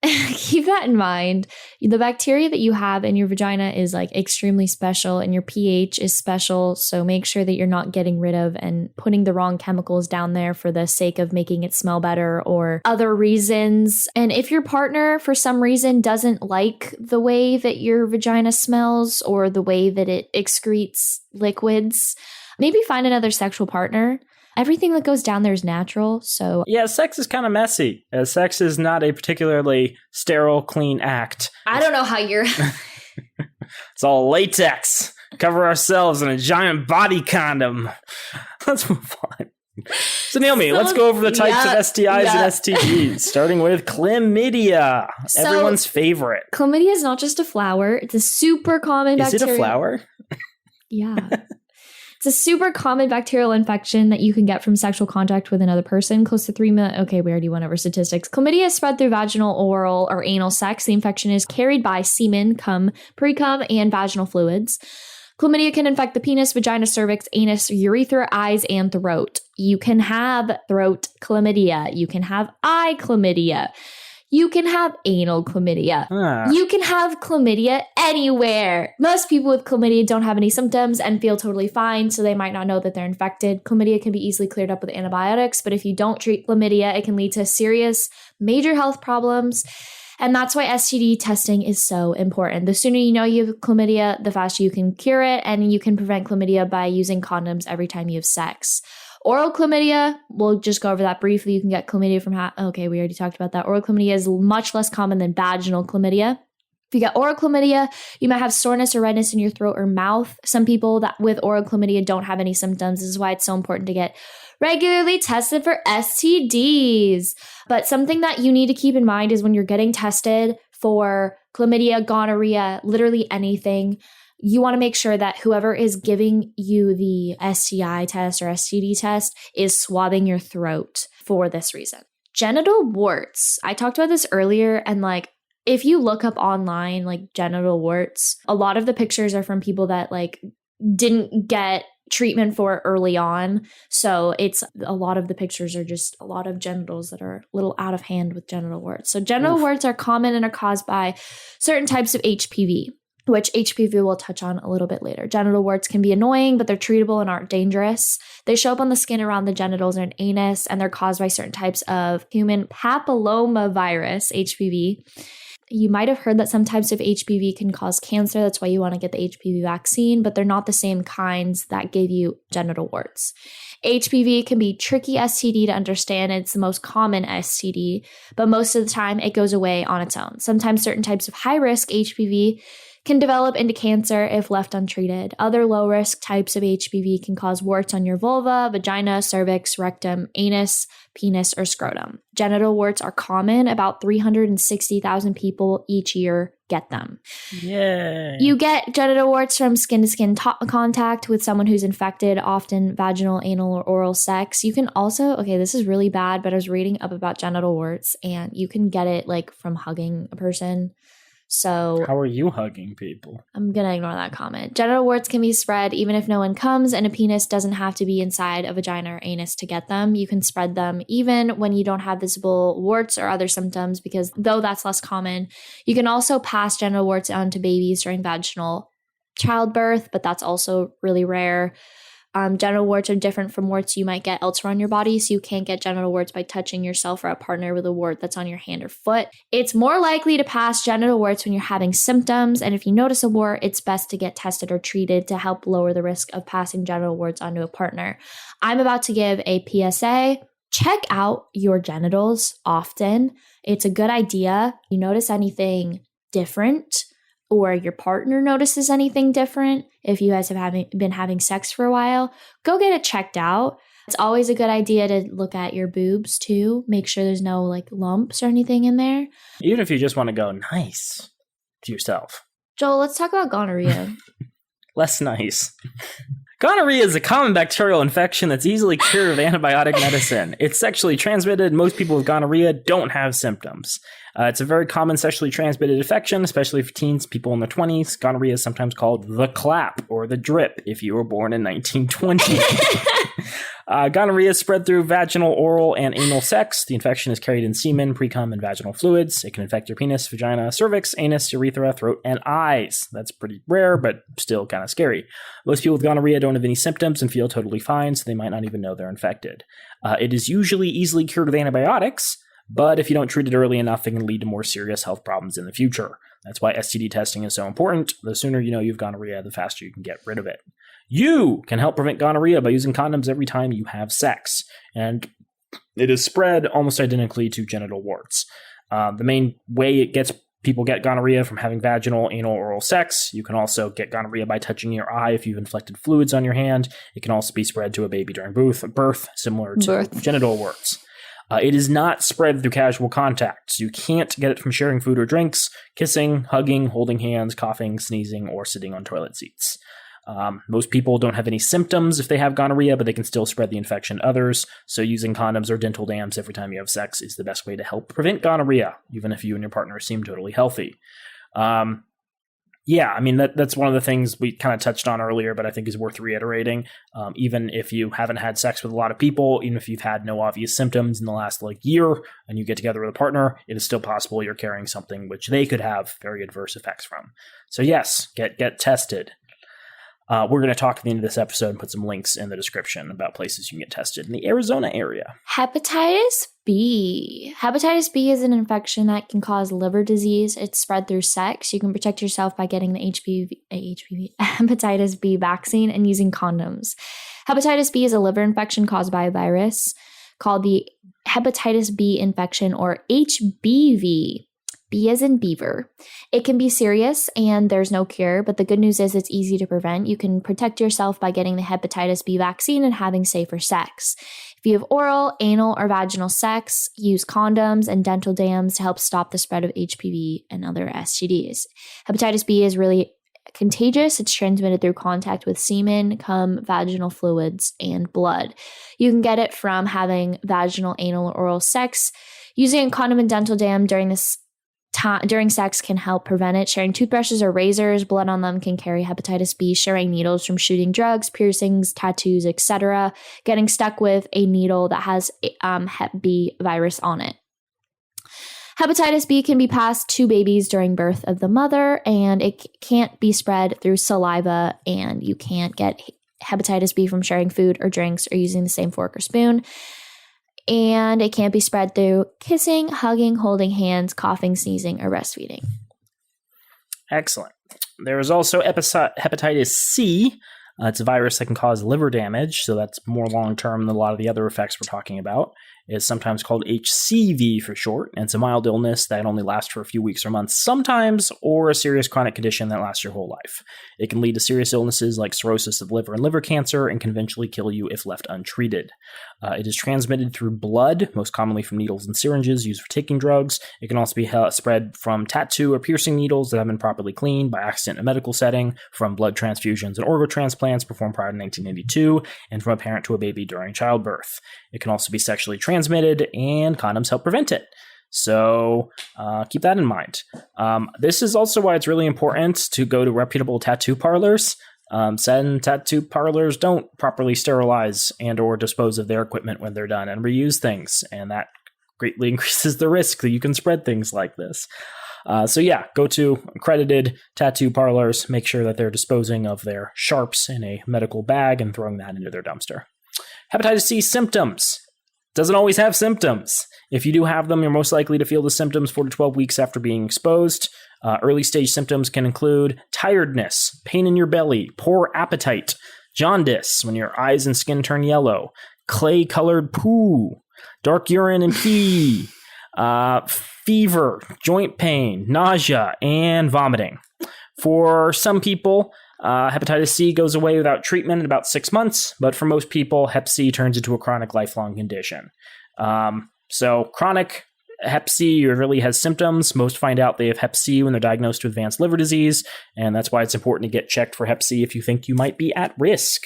keep that in mind. The bacteria that you have in your vagina is like extremely special and your pH is special. So make sure that you're not getting rid of and putting the wrong chemicals down there for the sake of making it smell better or other reasons. And if your partner for some reason doesn't like the way that your vagina smells or the way that it excretes liquids, maybe find another sexual partner. Everything that goes down there is natural, so... Yeah, sex is kind of messy. Sex is not a particularly sterile, clean act. I don't know how you're... It's all latex. Cover ourselves in a giant body condom. Let's move on. So Naomi, let's go over the types of STIs and STDs, starting with chlamydia, everyone's favorite. Chlamydia is not just a flower. It's a super common bacteria. Is it a flower? Yeah. It's a super common bacterial infection that you can get from sexual contact with another person. Close to 3 million. Okay, we already went over statistics. Chlamydia is spread through vaginal, oral, or anal sex. The infection is carried by semen, cum, pre-cum, and vaginal fluids. Chlamydia can infect the penis, vagina, cervix, anus, urethra, eyes, and throat. You can have throat chlamydia. You can have eye chlamydia. You can have anal chlamydia. You can have chlamydia anywhere. Most people with chlamydia don't have any symptoms and feel totally fine, so they might not know that they're infected. Chlamydia can be easily cleared up with antibiotics, but if you don't treat chlamydia, it can lead to serious, major health problems. And that's why STD testing is so important. The sooner you know you have chlamydia, the faster you can cure it, and you can prevent chlamydia by using condoms every time you have sex. Oral chlamydia, we'll just go over that briefly. You can get chlamydia from okay, we already talked about that. Oral chlamydia is much less common than vaginal chlamydia. If you get oral chlamydia, you might have soreness or redness in your throat or mouth. Some people that with oral chlamydia don't have any symptoms. This is why it's so important to get regularly tested for STDs. But something that you need to keep in mind is when you're getting tested for chlamydia, gonorrhea, literally anything, you want to make sure that whoever is giving you the STI test or STD test is swabbing your throat for this reason. Genital warts. I talked about this earlier, and like, if you look up online, like genital warts, a lot of the pictures are from people that like didn't get treatment for it early on. So it's a lot of the pictures are just a lot of genitals that are a little out of hand with genital warts. So genital warts are common and are caused by certain types of HPV, which HPV we'll touch on a little bit later. Genital warts can be annoying, but they're treatable and aren't dangerous. They show up on the skin around the genitals and anus, and they're caused by certain types of human papillomavirus, HPV. You might have heard that some types of HPV can cause cancer. That's why you want to get the HPV vaccine, but they're not the same kinds that give you genital warts. HPV can be tricky STD to understand. It's the most common STD, but most of the time it goes away on its own. Sometimes certain types of high-risk HPV can develop into cancer if left untreated. Other low-risk types of HPV can cause warts on your vulva, vagina, cervix, rectum, anus, penis, or scrotum. Genital warts are common. About 360,000 people each year get them. Yay. You get genital warts from skin-to-skin contact with someone who's infected, often vaginal, anal, or oral sex. You can also, okay, this is really bad, but I was reading up about genital warts, and you can get it like from hugging a person. So how are you hugging people? I'm going to ignore that comment. Genital warts can be spread even if no one comes, and a penis doesn't have to be inside a vagina or anus to get them. You can spread them even when you don't have visible warts or other symptoms, because though that's less common, you can also pass genital warts on to babies during vaginal childbirth, but that's also really rare. Genital warts are different from warts you might get elsewhere on your body, so you can't get genital warts by touching yourself or a partner with a wart that's on your hand or foot. It's more likely to pass genital warts when you're having symptoms, and if you notice a wart, it's best to get tested or treated to help lower the risk of passing genital warts onto a partner. I'm about to give a PSA. Check out your genitals often. It's a good idea. You notice anything different, or your partner notices anything different, if you guys have been having sex for a while, go get it checked out. It's always a good idea to look at your boobs too. Make sure there's no like lumps or anything in there. Even if you just want to go nice to yourself. Joel, let's talk about gonorrhea. Less nice. Gonorrhea is a common bacterial infection that's easily cured with antibiotic medicine. It's sexually transmitted. Most people with gonorrhea don't have symptoms. It's a very common sexually transmitted infection, especially for teens, people in their 20s. Gonorrhea is sometimes called the clap or the drip if you were born in 1920. Gonorrhea is spread through vaginal, oral, and anal sex. The infection is carried in semen, precum, and vaginal fluids. It can infect your penis, vagina, cervix, anus, urethra, throat, and eyes. That's pretty rare, but still kind of scary. Most people with gonorrhea don't have any symptoms and feel totally fine, so they might not even know they're infected. It is usually easily cured with antibiotics, but if you don't treat it early enough, it can lead to more serious health problems in the future. That's why STD testing is so important. The sooner you know you've gonorrhea, the faster you can get rid of it. You can help prevent gonorrhea by using condoms every time you have sex, and it is spread almost identically to genital warts. The main way people get gonorrhea from having vaginal, anal, oral sex. You can also get gonorrhea by touching your eye if you've inflicted fluids on your hand. It can also be spread to a baby during birth, similar to genital warts. It is not spread through casual contact. So you can't get it from sharing food or drinks, kissing, hugging, holding hands, coughing, sneezing, or sitting on toilet seats. Most people don't have any symptoms if they have gonorrhea, but they can still spread the infection to others. So using condoms or dental dams every time you have sex is the best way to help prevent gonorrhea, even if you and your partner seem totally healthy. That's one of the things we kind of touched on earlier, but I think is worth reiterating. Even if you haven't had sex with a lot of people, even if you've had no obvious symptoms in the last year and you get together with a partner, it is still possible you're carrying something which they could have very adverse effects from. So yes, get tested. We're going to talk at the end of this episode and put some links in the description about places you can get tested in the Arizona area. Hepatitis B. Hepatitis B is an infection that can cause liver disease. It's spread through sex. You can protect yourself by getting the hepatitis B vaccine and using condoms. Hepatitis B is a liver infection caused by a virus called the hepatitis B infection, or HBV. B as in beaver. It can be serious and there's no cure, but the good news is it's easy to prevent. You can protect yourself by getting the hepatitis B vaccine and having safer sex. If you have oral, anal, or vaginal sex, use condoms and dental dams to help stop the spread of HPV and other STDs. Hepatitis B is really contagious. It's transmitted through contact with semen, cum, vaginal fluids, and blood. You can get it from having vaginal, anal, or oral sex. Using a condom and dental dam during sex can help prevent it. Sharing toothbrushes or razors, blood on them, can carry hepatitis B. Sharing needles from shooting drugs, piercings, tattoos, etc. Getting stuck with a needle that has Hep B virus on it. Hepatitis B can be passed to babies during birth of the mother, and it can't be spread through saliva, and you can't get hepatitis B from sharing food or drinks or using the same fork or spoon. And it can't be spread through kissing, hugging, holding hands, coughing, sneezing, or breastfeeding. Excellent. There is also hepatitis C. It's a virus that can cause liver damage, so that's more long-term than a lot of the other effects we're talking about. It's sometimes called HCV for short, and it's a mild illness that only lasts for a few weeks or months sometimes, or a serious chronic condition that lasts your whole life. It can lead to serious illnesses like cirrhosis of the liver and liver cancer, and can eventually kill you if left untreated. It is transmitted through blood, most commonly from needles and syringes used for taking drugs. It can also be spread from tattoo or piercing needles that have been properly cleaned by accident in a medical setting, from blood transfusions and organ transplants performed prior to 1982, and from a parent to a baby during childbirth. It can also be sexually transmitted, and condoms help prevent it. So keep that in mind. This is also why it's really important to go to reputable tattoo parlors. Some tattoo parlors don't properly sterilize and or dispose of their equipment when they're done and reuse things, and that greatly increases the risk that you can spread things like this. Go to accredited tattoo parlors, make sure that they're disposing of their sharps in a medical bag and throwing that into their dumpster. Hepatitis C symptoms. Doesn't always have symptoms. If you do have them, you're most likely to feel the symptoms 4 to 12 weeks after being exposed. Early stage symptoms can include tiredness, pain in your belly, poor appetite, jaundice when your eyes and skin turn yellow, clay-colored poo, dark urine and pee, fever, joint pain, nausea, and vomiting. For some people, hepatitis C goes away without treatment in about 6 months, but for most people, Hep C turns into a chronic lifelong condition. So chronic Hep C really has symptoms. Most find out they have Hep C when they're diagnosed with advanced liver disease, and that's why it's important to get checked for Hep C if you think you might be at risk.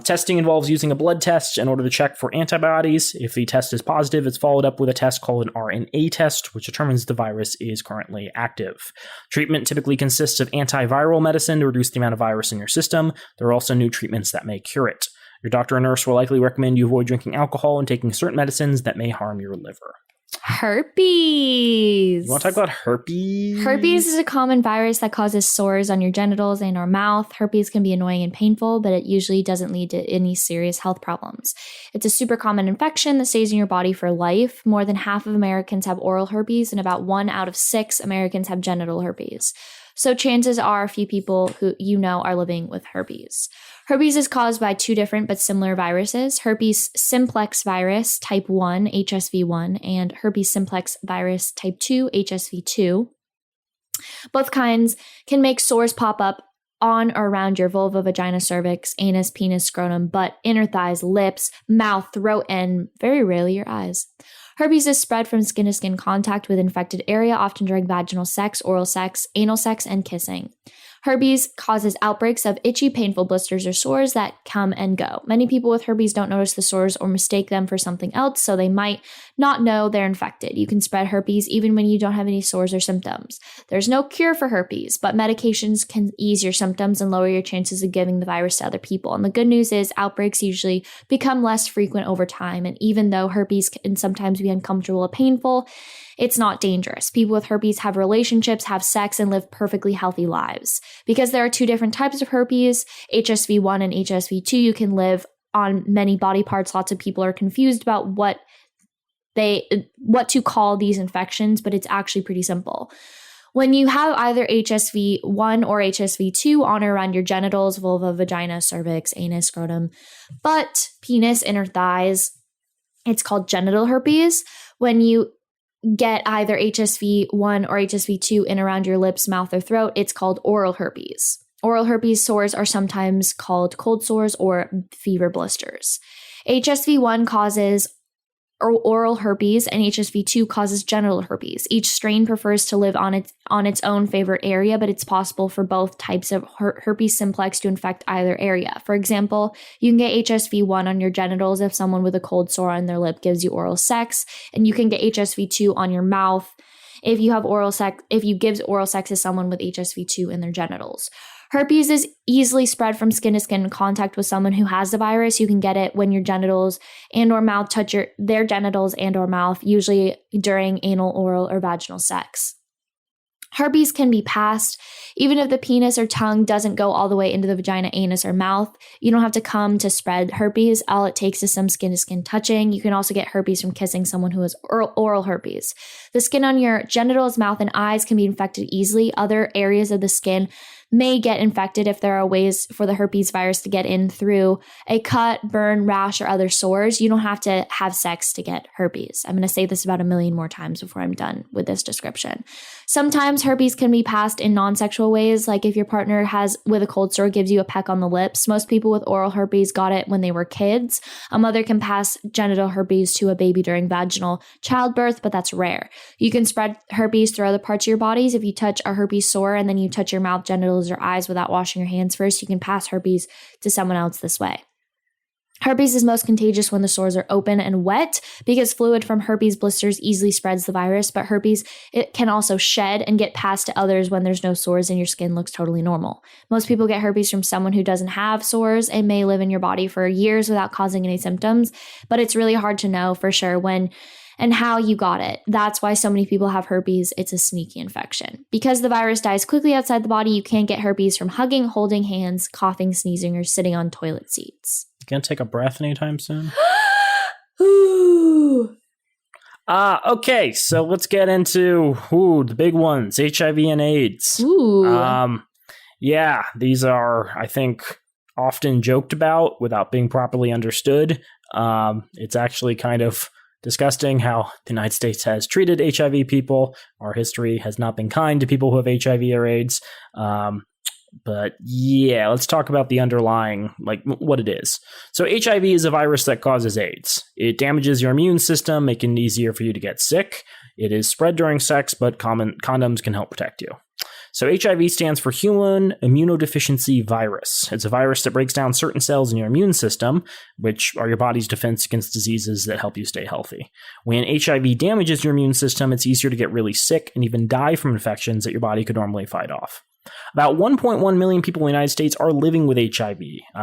Testing involves using a blood test in order to check for antibodies. If the test is positive, it's followed up with a test called an RNA test, which determines the virus is currently active. Treatment typically consists of antiviral medicine to reduce the amount of virus in your system. There are also new treatments that may cure it. Your doctor or nurse will likely recommend you avoid drinking alcohol and taking certain medicines that may harm your liver. Herpes. You want to talk about herpes? Herpes is a common virus that causes sores on your genitals and or mouth. Herpes can be annoying and painful, but it usually doesn't lead to any serious health problems. It's a super common infection that stays in your body for life. More than half of Americans have oral herpes, and about 1 out of 6 Americans have genital herpes. So chances are a few people who you know are living with herpes. Herpes is caused by 2 different but similar viruses, herpes simplex virus type 1, HSV1, and herpes simplex virus type 2, HSV2. Both kinds can make sores pop up on or around your vulva, vagina, cervix, anus, penis, scrotum, butt, inner thighs, lips, mouth, throat, and very rarely your eyes. Herpes is spread from skin-to-skin contact with infected area, often during vaginal sex, oral sex, anal sex, and kissing. Herpes causes outbreaks of itchy, painful blisters or sores that come and go. Many people with herpes don't notice the sores or mistake them for something else, so they might not know they're infected. You can spread herpes even when you don't have any sores or symptoms. There's no cure for herpes, but medications can ease your symptoms and lower your chances of giving the virus to other people. And the good news is outbreaks usually become less frequent over time, and even though herpes can sometimes be uncomfortable or painful, it's not dangerous. People with herpes have relationships, have sex, and live perfectly healthy lives. Because there are 2 different types of herpes, HSV1 and HSV2, you can live on many body parts. Lots of people are confused about what to call these infections, but it's actually pretty simple. When you have either HSV1 or HSV2 on or around your genitals, vulva, vagina, cervix, anus, scrotum, butt, penis, inner thighs, it's called genital herpes. When you get either HSV1 or HSV2 in around your lips, mouth, or throat, it's called oral herpes. Oral herpes sores are sometimes called cold sores or fever blisters. HSV1 causes oral herpes and HSV2 causes genital herpes. Each strain prefers to live on its own favorite area, but it's possible for both types of herpes simplex to infect either area. For example, you can get HSV1 on your genitals if someone with a cold sore on their lip gives you oral sex, and you can get HSV2 on your mouth if you give oral sex to someone with HSV2 in their genitals. Herpes is easily spread from skin-to-skin contact with someone who has the virus. You can get it when your genitals and or mouth touch their genitals and or mouth, usually during anal, oral, or vaginal sex. Herpes can be passed even if the penis or tongue doesn't go all the way into the vagina, anus, or mouth. You don't have to come to spread herpes. All it takes is some skin-to-skin touching. You can also get herpes from kissing someone who has oral herpes. The skin on your genitals, mouth, and eyes can be infected easily. Other areas of the skin may get infected if there are ways for the herpes virus to get in through a cut, burn, rash, or other sores. You don't have to have sex to get herpes. I'm going to say this about 1 million more times before I'm done with this description. Sometimes herpes can be passed in non-sexual ways, like if your partner with a cold sore gives you a peck on the lips. Most people with oral herpes got it when they were kids. A mother can pass genital herpes to a baby during vaginal childbirth, but that's rare. You can spread herpes through other parts of your bodies. If you touch a herpes sore and then you touch your mouth, genitals, or eyes without washing your hands first, you can pass herpes to someone else this way. Herpes is most contagious when the sores are open and wet because fluid from herpes blisters easily spreads the virus, but herpes, it can also shed and get passed to others when there's no sores and your skin looks totally normal. Most people get herpes from someone who doesn't have sores and may live in your body for years without causing any symptoms, but it's really hard to know for sure when and how you got it. That's why so many people have herpes. It's a sneaky infection. Because the virus dies quickly outside the body, you can't get herpes from hugging, holding hands, coughing, sneezing, or sitting on toilet seats. Gonna take a breath anytime soon? Ooh. Okay, so let's get into the big ones, HIV and AIDS. Ooh. Yeah, these are, I think, often joked about without being properly understood. It's actually kind of disgusting how the United States has treated HIV people. Our history has not been kind to people who have HIV or AIDS. But yeah, let's talk about the underlying, what it is. So HIV is a virus that causes AIDS. It damages your immune system, making it easier for you to get sick. It is spread during sex, but condoms can help protect you. So HIV stands for human immunodeficiency virus. It's a virus that breaks down certain cells in your immune system, which are your body's defense against diseases that help you stay healthy. When HIV damages your immune system, it's easier to get really sick and even die from infections that your body could normally fight off. About 1.1 million people in the United States are living with HIV.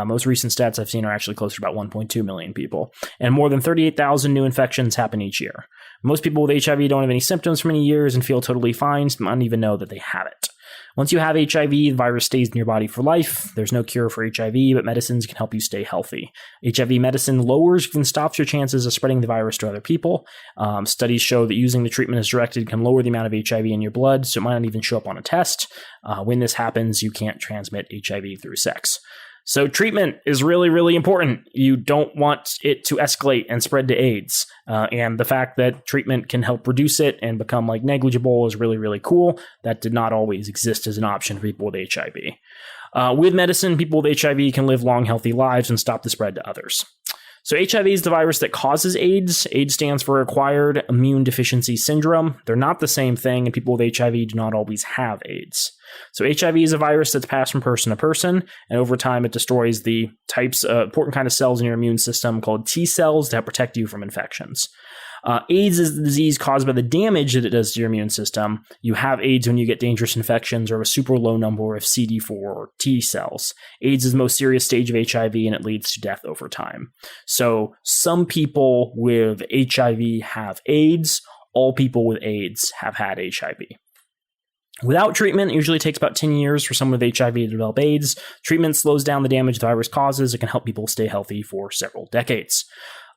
Most recent stats I've seen are actually closer to about 1.2 million people. And more than 38,000 new infections happen each year. Most people with HIV don't have any symptoms for many years and feel totally fine, so don't even know that they have it. Once you have HIV, the virus stays in your body for life. There's no cure for HIV, but medicines can help you stay healthy. HIV medicine lowers and stops your chances of spreading the virus to other people. Studies show that using the treatment as directed can lower the amount of HIV in your blood, so it might not even show up on a test. When this happens, you can't transmit HIV through sex. So treatment is really, really important. You don't want it to escalate and spread to AIDS. And the fact that treatment can help reduce it and become like negligible is really, really cool. That did not always exist as an option for people with HIV. With medicine, people with HIV can live long, healthy lives and stop the spread to others. So HIV is the virus that causes AIDS. AIDS stands for Acquired Immune Deficiency Syndrome. They're not the same thing, and people with HIV do not always have AIDS. So HIV is a virus that's passed from person to person, and over time it destroys the important kind of cells in your immune system called T cells that protect you from infections. AIDS is the disease caused by the damage that it does to your immune system. You have AIDS when you get dangerous infections or a super low number of CD4 or T cells. AIDS is the most serious stage of HIV, and it leads to death over time. So some people with HIV have AIDS. All people with AIDS have had HIV. Without treatment, it usually takes about 10 years for someone with HIV to develop AIDS. Treatment slows down the damage the virus causes. It can help people stay healthy for several decades.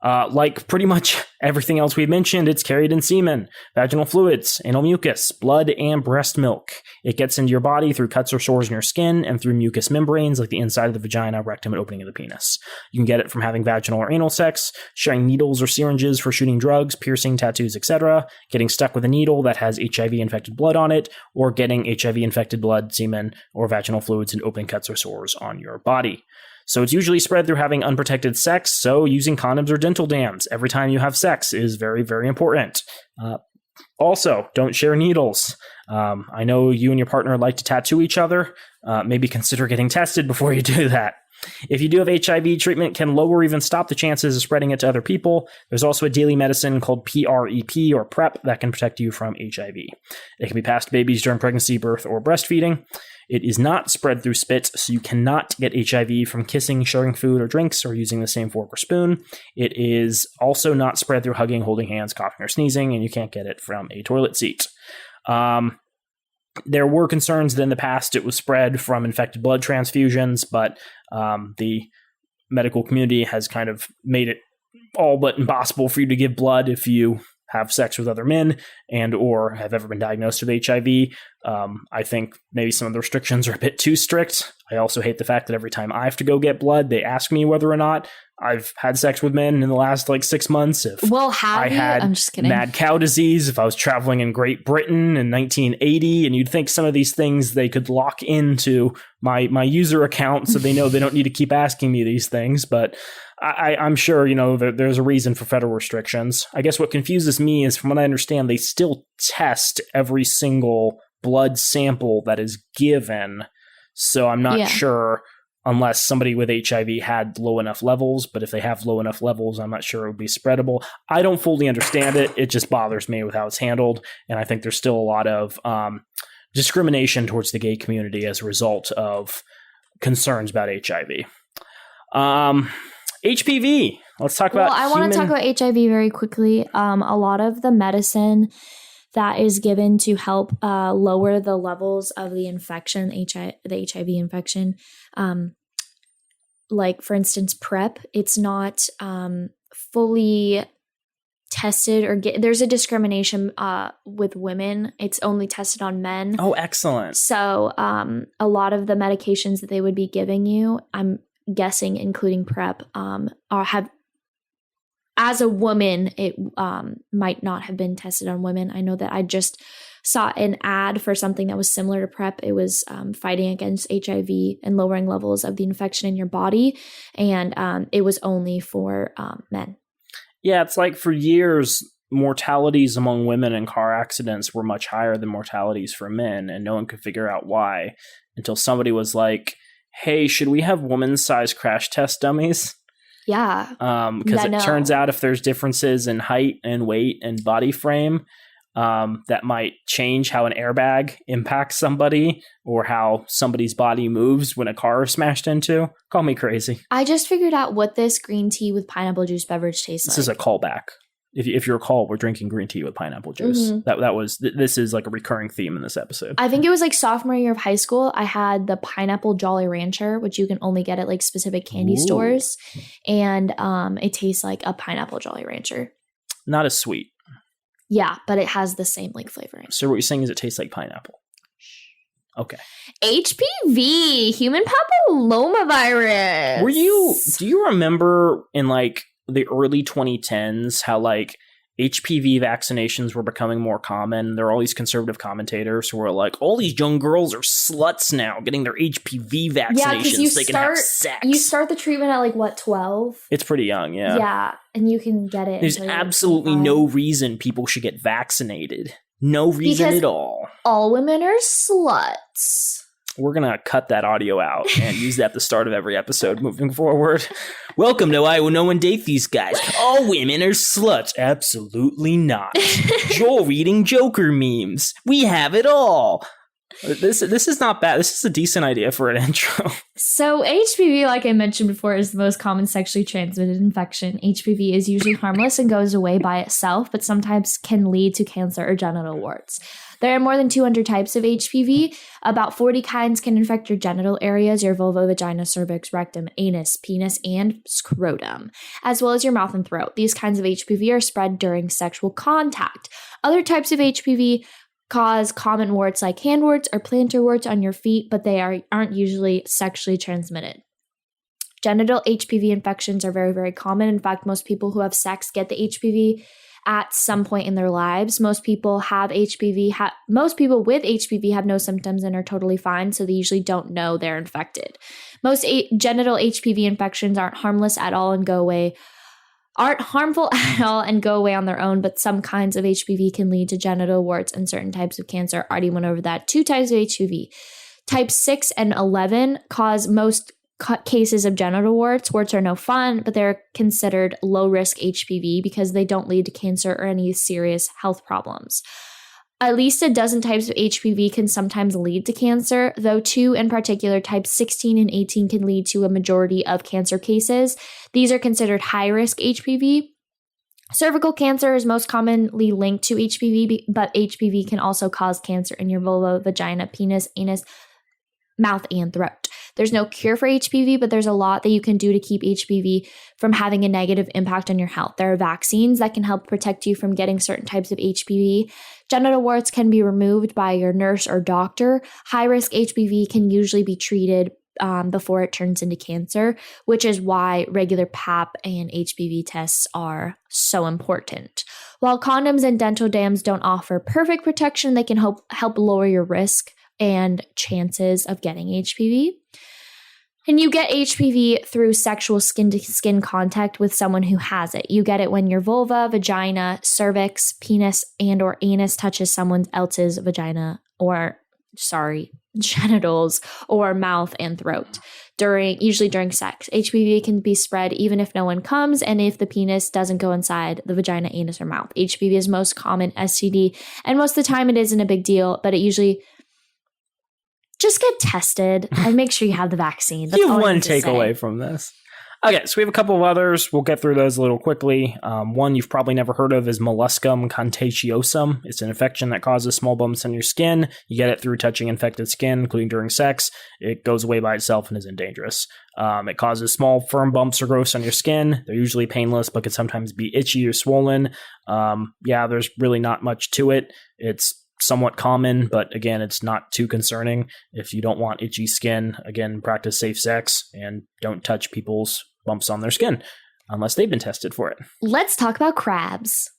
Like pretty much everything else we've mentioned, it's carried in semen, vaginal fluids, anal mucus, blood, and breast milk. It gets into your body through cuts or sores in your skin and through mucous membranes like the inside of the vagina, rectum, and opening of the penis. You can get it from having vaginal or anal sex, sharing needles or syringes for shooting drugs, piercing, tattoos, etc., getting stuck with a needle that has HIV-infected blood on it, or getting HIV-infected blood, semen, or vaginal fluids in open cuts or sores on your body. So it's usually spread through having unprotected sex, so using condoms or dental dams every time you have sex is very, very important. Also, don't share needles. I know you and your partner like to tattoo each other. Maybe consider getting tested before you do that. If you do have HIV, treatment can lower or even stop the chances of spreading it to other people. There's also a daily medicine called PrEP or PrEP that can protect you from HIV. It can be passed to babies during pregnancy, birth, or breastfeeding. It is not spread through spit, so you cannot get HIV from kissing, sharing food or drinks, or using the same fork or spoon. It is also not spread through hugging, holding hands, coughing, or sneezing, and you can't get it from a toilet seat. There were concerns that in the past it was spread from infected blood transfusions, but the medical community has kind of made it all but impossible for you to give blood if you have sex with other men and or have ever been diagnosed with HIV. I think maybe some of the restrictions are a bit too strict. I also hate the fact that every time I have to go get blood, they ask me whether or not I've had sex with men in the last 6 months. If I had I'm just kidding. mad cow disease, if I was traveling in Great Britain in 1980, and you'd think some of these things they could lock into my user account so they know they don't need to keep asking me these things. But I'm sure, there's a reason for federal restrictions. I guess what confuses me is, from what I understand, they still test every single blood sample that is given. So I'm not sure, unless somebody with HIV had low enough levels. But if they have low enough levels, I'm not sure it would be spreadable. I don't fully understand it. It just bothers me with how it's handled. And I think there's still a lot of discrimination towards the gay community as a result of concerns about HIV. HPV. Let's talk about I want to talk about HIV very quickly. A lot of the medicine that is given to help lower the levels of the infection, the HIV infection, like for instance, PrEP, it's not fully tested or there's a discrimination with women. It's only tested on men. Oh, excellent. So a lot of the medications that they would be giving you, I'm guessing, including PrEP, as a woman, it might not have been tested on women. I know that I just saw an ad for something that was similar to PrEP. It was fighting against HIV and lowering levels of the infection in your body, and it was only for men. Yeah, it's like for years, mortalities among women in car accidents were much higher than mortalities for men, and no one could figure out why until somebody was like, hey, should we have woman-sized crash test dummies? Yeah. Because it turns out if there's differences in height and weight and body frame, that might change how an airbag impacts somebody or how somebody's body moves when a car is smashed into. Call me crazy. I just figured out what this green tea with pineapple juice beverage tastes like. This is a callback. If you recall, we're drinking green tea with pineapple juice. Mm-hmm. This is like a recurring theme in this episode. I think it was like sophomore year of high school. I had the pineapple Jolly Rancher, which you can only get at like specific candy stores. And it tastes like a pineapple Jolly Rancher. Not as sweet. Yeah, but it has the same like flavoring. So what you're saying is it tastes like pineapple. Okay. HPV, human papillomavirus. Do you remember in like the early 2010s how like HPV vaccinations were becoming more common? There were all these conservative commentators who were like, all these young girls are sluts now getting their HPV vaccinations so they can have sex. You start the treatment at like what, 12? It's pretty young, yeah. Yeah, and you can get it. There's absolutely no reason people should get vaccinated. No reason at all. All women are sluts. We're going to cut that audio out and use that at the start of every episode moving forward. Welcome to I Will Know and Date These Guys. All women are sluts. Absolutely not. Joel reading Joker memes. We have it all. This is not bad. This is a decent idea for an intro. So HPV, like I mentioned before, is the most common sexually transmitted infection. HPV is usually harmless and goes away by itself, but sometimes can lead to cancer or genital warts. There are more than 200 types of HPV. About 40 kinds can infect your genital areas, your vulva, vagina, cervix, rectum, anus, penis, and scrotum, as well as your mouth and throat. These kinds of HPV are spread during sexual contact. Other types of HPV cause common warts like hand warts or plantar warts on your feet, but they aren't usually sexually transmitted. Genital HPV infections are very, very common. In fact, most people who have sex get the HPV at some point in their lives. Most people have HPV. Most people with HPV have no symptoms and are totally fine, so they usually don't know they're infected. Most genital HPV infections aren't harmless at all and go away. Aren't harmful at all and go away on their own, but some kinds of HPV can lead to genital warts and certain types of cancer. Already went over that. 2 types of HPV. Type 6 and 11 cause most cases of genital warts. Warts are no fun, but they're considered low-risk HPV because they don't lead to cancer or any serious health problems. At least a dozen types of HPV can sometimes lead to cancer, though 2 in particular, types 16 and 18, can lead to a majority of cancer cases. These are considered high-risk HPV. Cervical cancer is most commonly linked to HPV, but HPV can also cause cancer in your vulva, vagina, penis, anus, mouth, and throat. There's no cure for HPV, but there's a lot that you can do to keep HPV from having a negative impact on your health. There are vaccines that can help protect you from getting certain types of HPV. Genital warts can be removed by your nurse or doctor. High-risk HPV can usually be treated before it turns into cancer, which is why regular Pap and HPV tests are so important. While condoms and dental dams don't offer perfect protection, they can help lower your risk and chances of getting HPV. And you get HPV through sexual skin-to-skin contact with someone who has it. You get it when your vulva, vagina, cervix, penis, and or anus touches someone else's genitals or mouth and throat usually during sex. HPV can be spread even if no one comes and if the penis doesn't go inside the vagina, anus, or mouth. HPV is most common STD, and most of the time it isn't a big deal, but it usually just get tested and make sure you have the vaccine. That's you have all one takeaway from this. Okay, so we have a couple of others. We'll get through those a little quickly. One you've probably never heard of is molluscum contagiosum. It's an infection that causes small bumps on your skin. You get it through touching infected skin, including during sex. It goes away by itself and isn't dangerous. It causes small, firm bumps or growths on your skin. They're usually painless, but can sometimes be itchy or swollen. There's really not much to it. It's somewhat common, but again, it's not too concerning. If you don't want itchy skin, again, practice safe sex and don't touch people's bumps on their skin unless they've been tested for it. Let's talk about crabs.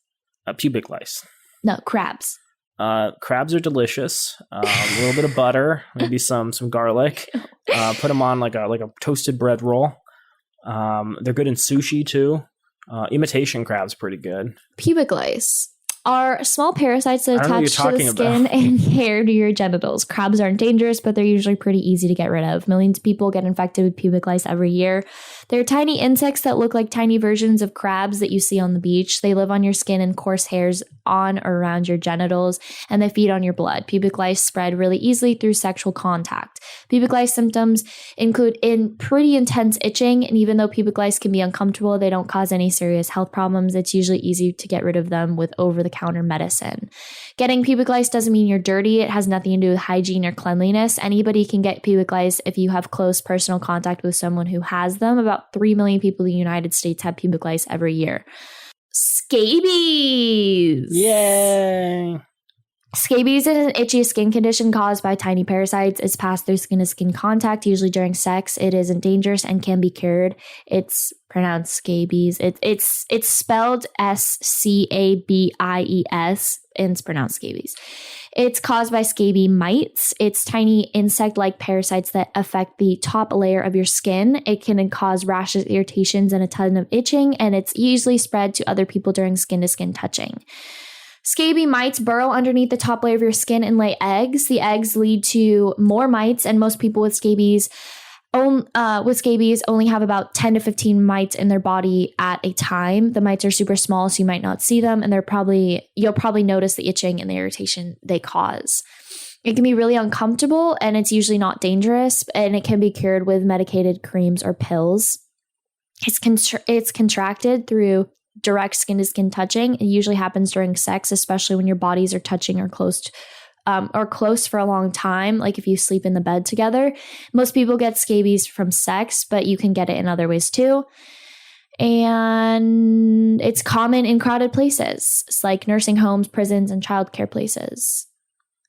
Pubic lice. No, crabs. Crabs are delicious. A little bit of butter, maybe some garlic. Put them on like a toasted bread roll. They're good in sushi too. Imitation crab's pretty good. Pubic lice. are small parasites that I don't know what attach you're to the talking skin about. and hair to your genitals. Crabs aren't dangerous, but they're usually pretty easy to get rid of. Millions of people get infected with pubic lice every year. They're tiny insects that look like tiny versions of crabs that you see on the beach. They live on your skin and coarse hairs on or around your genitals, and they feed on your blood. Pubic lice spread really easily through sexual contact. Pubic lice symptoms include pretty intense itching, and even though pubic lice can be uncomfortable, they don't cause any serious health problems. It's usually easy to get rid of them with over-the-counter medicine. Getting pubic lice doesn't mean you're dirty. It has nothing to do with hygiene or cleanliness. Anybody can get pubic lice if you have close personal contact with someone who has them. About 3 million people in the United States have pubic lice every year. Scabies! Yay! Scabies is an itchy skin condition caused by tiny parasites. It's passed through skin-to-skin contact, usually during sex. It isn't dangerous and can be cured. It's pronounced scabies. It's spelled Scabies, and it's pronounced scabies. It's caused by scaby mites. It's tiny insect-like parasites that affect the top layer of your skin. It can cause rashes, irritations, and a ton of itching, and it's usually spread to other people during skin-to-skin touching. Scaby mites burrow underneath the top layer of your skin and lay eggs. The eggs lead to more mites, and most people with scabies only have about 10 to 15 mites in their body at a time. The mites are super small, so you might not see them, and you'll probably notice the itching and the irritation they cause. It can be really uncomfortable, and it's usually not dangerous, and it can be cured with medicated creams or pills. It's contracted through direct skin-to-skin touching. It usually happens during sex, especially when your bodies are touching or close for a long time, like if you sleep in the bed together. Most people get scabies from sex, but you can get it in other ways too. And it's common in crowded places. It's like nursing homes, prisons, and childcare places.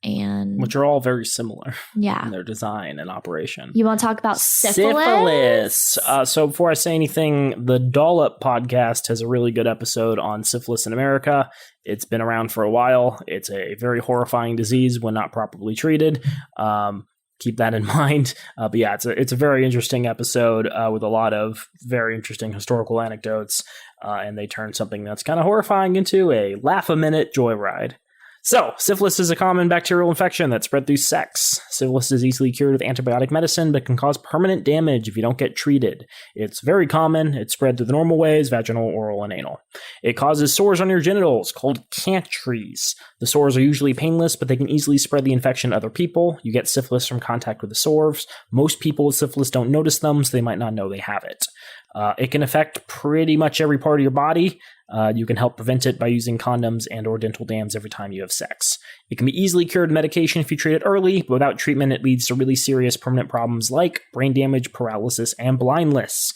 And which are all very similar in yeah. their design and operation. You want to talk about syphilis? So before I say anything, the Dollop podcast has a really good episode on syphilis in America. It's been around for a while. It's a very horrifying disease when not properly treated. Keep that in mind. But yeah, it's a very interesting episode with a lot of very interesting historical anecdotes. And they turn something that's kind of horrifying into a laugh-a-minute joyride. So, syphilis is a common bacterial infection that's spread through sex. Syphilis is easily cured with antibiotic medicine, but can cause permanent damage if you don't get treated. It's very common. It's spread through the normal ways, vaginal, oral, and anal. It causes sores on your genitals called cantries. The sores are usually painless, but they can easily spread the infection to other people. You get syphilis from contact with the sores. Most people with syphilis don't notice them, so they might not know they have it. It can affect pretty much every part of your body. You can help prevent it by using condoms and or dental dams every time you have sex. It can be easily cured with medication if you treat it early, but without treatment, it leads to really serious permanent problems like brain damage, paralysis, and blindness.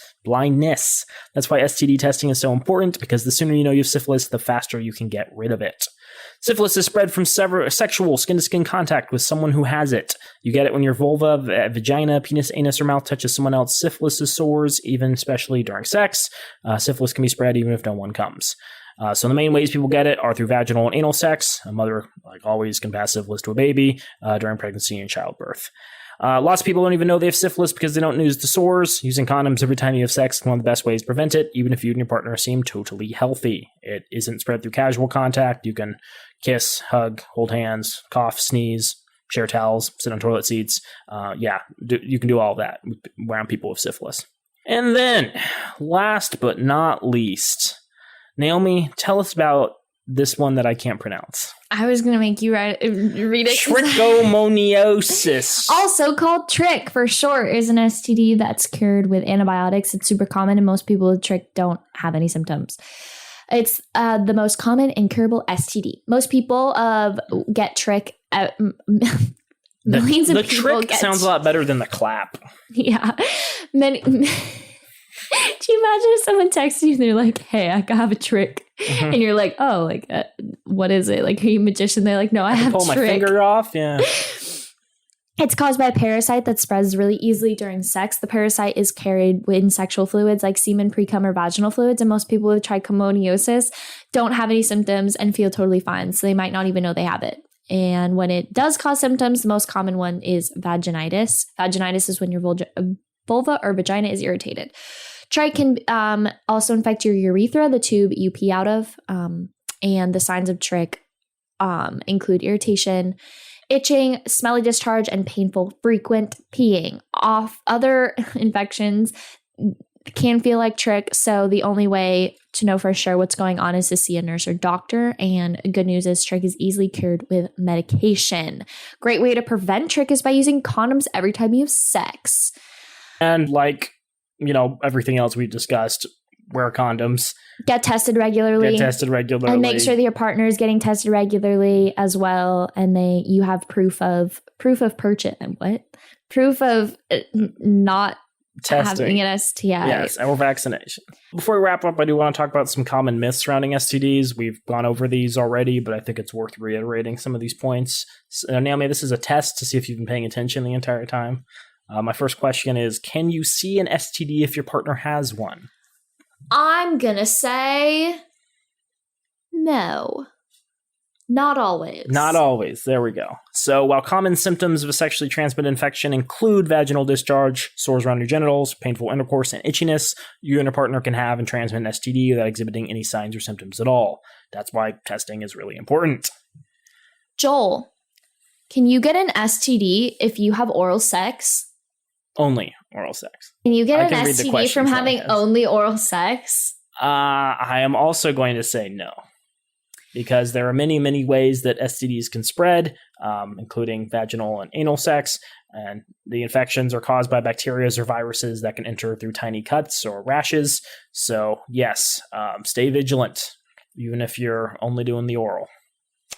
That's why STD testing is so important, because the sooner you know you have syphilis, the faster you can get rid of it. Syphilis is spread from sexual skin-to-skin contact with someone who has it. You get it when your vulva, vagina, penis, anus, or mouth touches someone else. Syphilis is sores, especially during sex. Syphilis can be spread even if no one comes. So the main ways people get it are through vaginal and anal sex. A mother, like always, can pass syphilis to a baby during pregnancy and childbirth. Lots of people don't even know they have syphilis because they don't use the sores. Using condoms every time you have sex is one of the best ways to prevent it, even if you and your partner seem totally healthy. It isn't spread through casual contact. You can kiss, hug, hold hands, cough, sneeze, share towels, sit on toilet seats. You can do all that around people with syphilis. And then, last but not least, Naomi, tell us about this one that I can't pronounce. I was going to make you read it. Trichomoniasis. Also called trick for short, is an STD that's cured with antibiotics. It's super common, and most people with trick don't have any symptoms. It's the most common incurable STD. Most people get trick. Millions of people trick sounds a lot better than the clap. Yeah. Do you imagine if someone texts you and they're like, hey, I have a trick. Mm-hmm. And you're like, oh, like, what is it? Like, are you a magician? They're like, no, I have pull trick. My finger off. Yeah. It's caused by a parasite that spreads really easily during sex. The parasite is carried in sexual fluids like semen, pre-cum, or vaginal fluids. And most people with trichomoniasis don't have any symptoms and feel totally fine. So they might not even know they have it. And when it does cause symptoms, the most common one is vaginitis. Vaginitis is when your vulva or vagina is irritated. Trich can also infect your urethra, the tube you pee out of. And the signs of trich include irritation, itching, smelly discharge, and painful frequent peeing. Other infections can feel like trich, so the only way to know for sure what's going on is to see a nurse or doctor. And good news is trich is easily cured with medication. Great way to prevent trich is by using condoms every time you have sex. And like, everything else we've discussed, wear condoms. Get tested regularly. And make sure that your partner is getting tested regularly as well. And you have proof of purchase. What? Proof of not testing. Having an STI. Yes, or vaccination. Before we wrap up, I do want to talk about some common myths surrounding STDs. We've gone over these already, but I think it's worth reiterating some of these points. So, Naomi, this is a test to see if you've been paying attention the entire time. My first question is, can you see an STD if your partner has one? I'm going to say no. Not always. Not always. There we go. So while common symptoms of a sexually transmitted infection include vaginal discharge, sores around your genitals, painful intercourse, and itchiness, you and your partner can have and transmit an STD without exhibiting any signs or symptoms at all. That's why testing is really important. Joel, can you get an STD if you have oral sex? Only oral sex. Can you get an STD from having only oral sex? I am also going to say no. Because there are many, many ways that STDs can spread, including vaginal and anal sex, and the infections are caused by bacteria or viruses that can enter through tiny cuts or rashes. So, yes, stay vigilant, even if you're only doing the oral.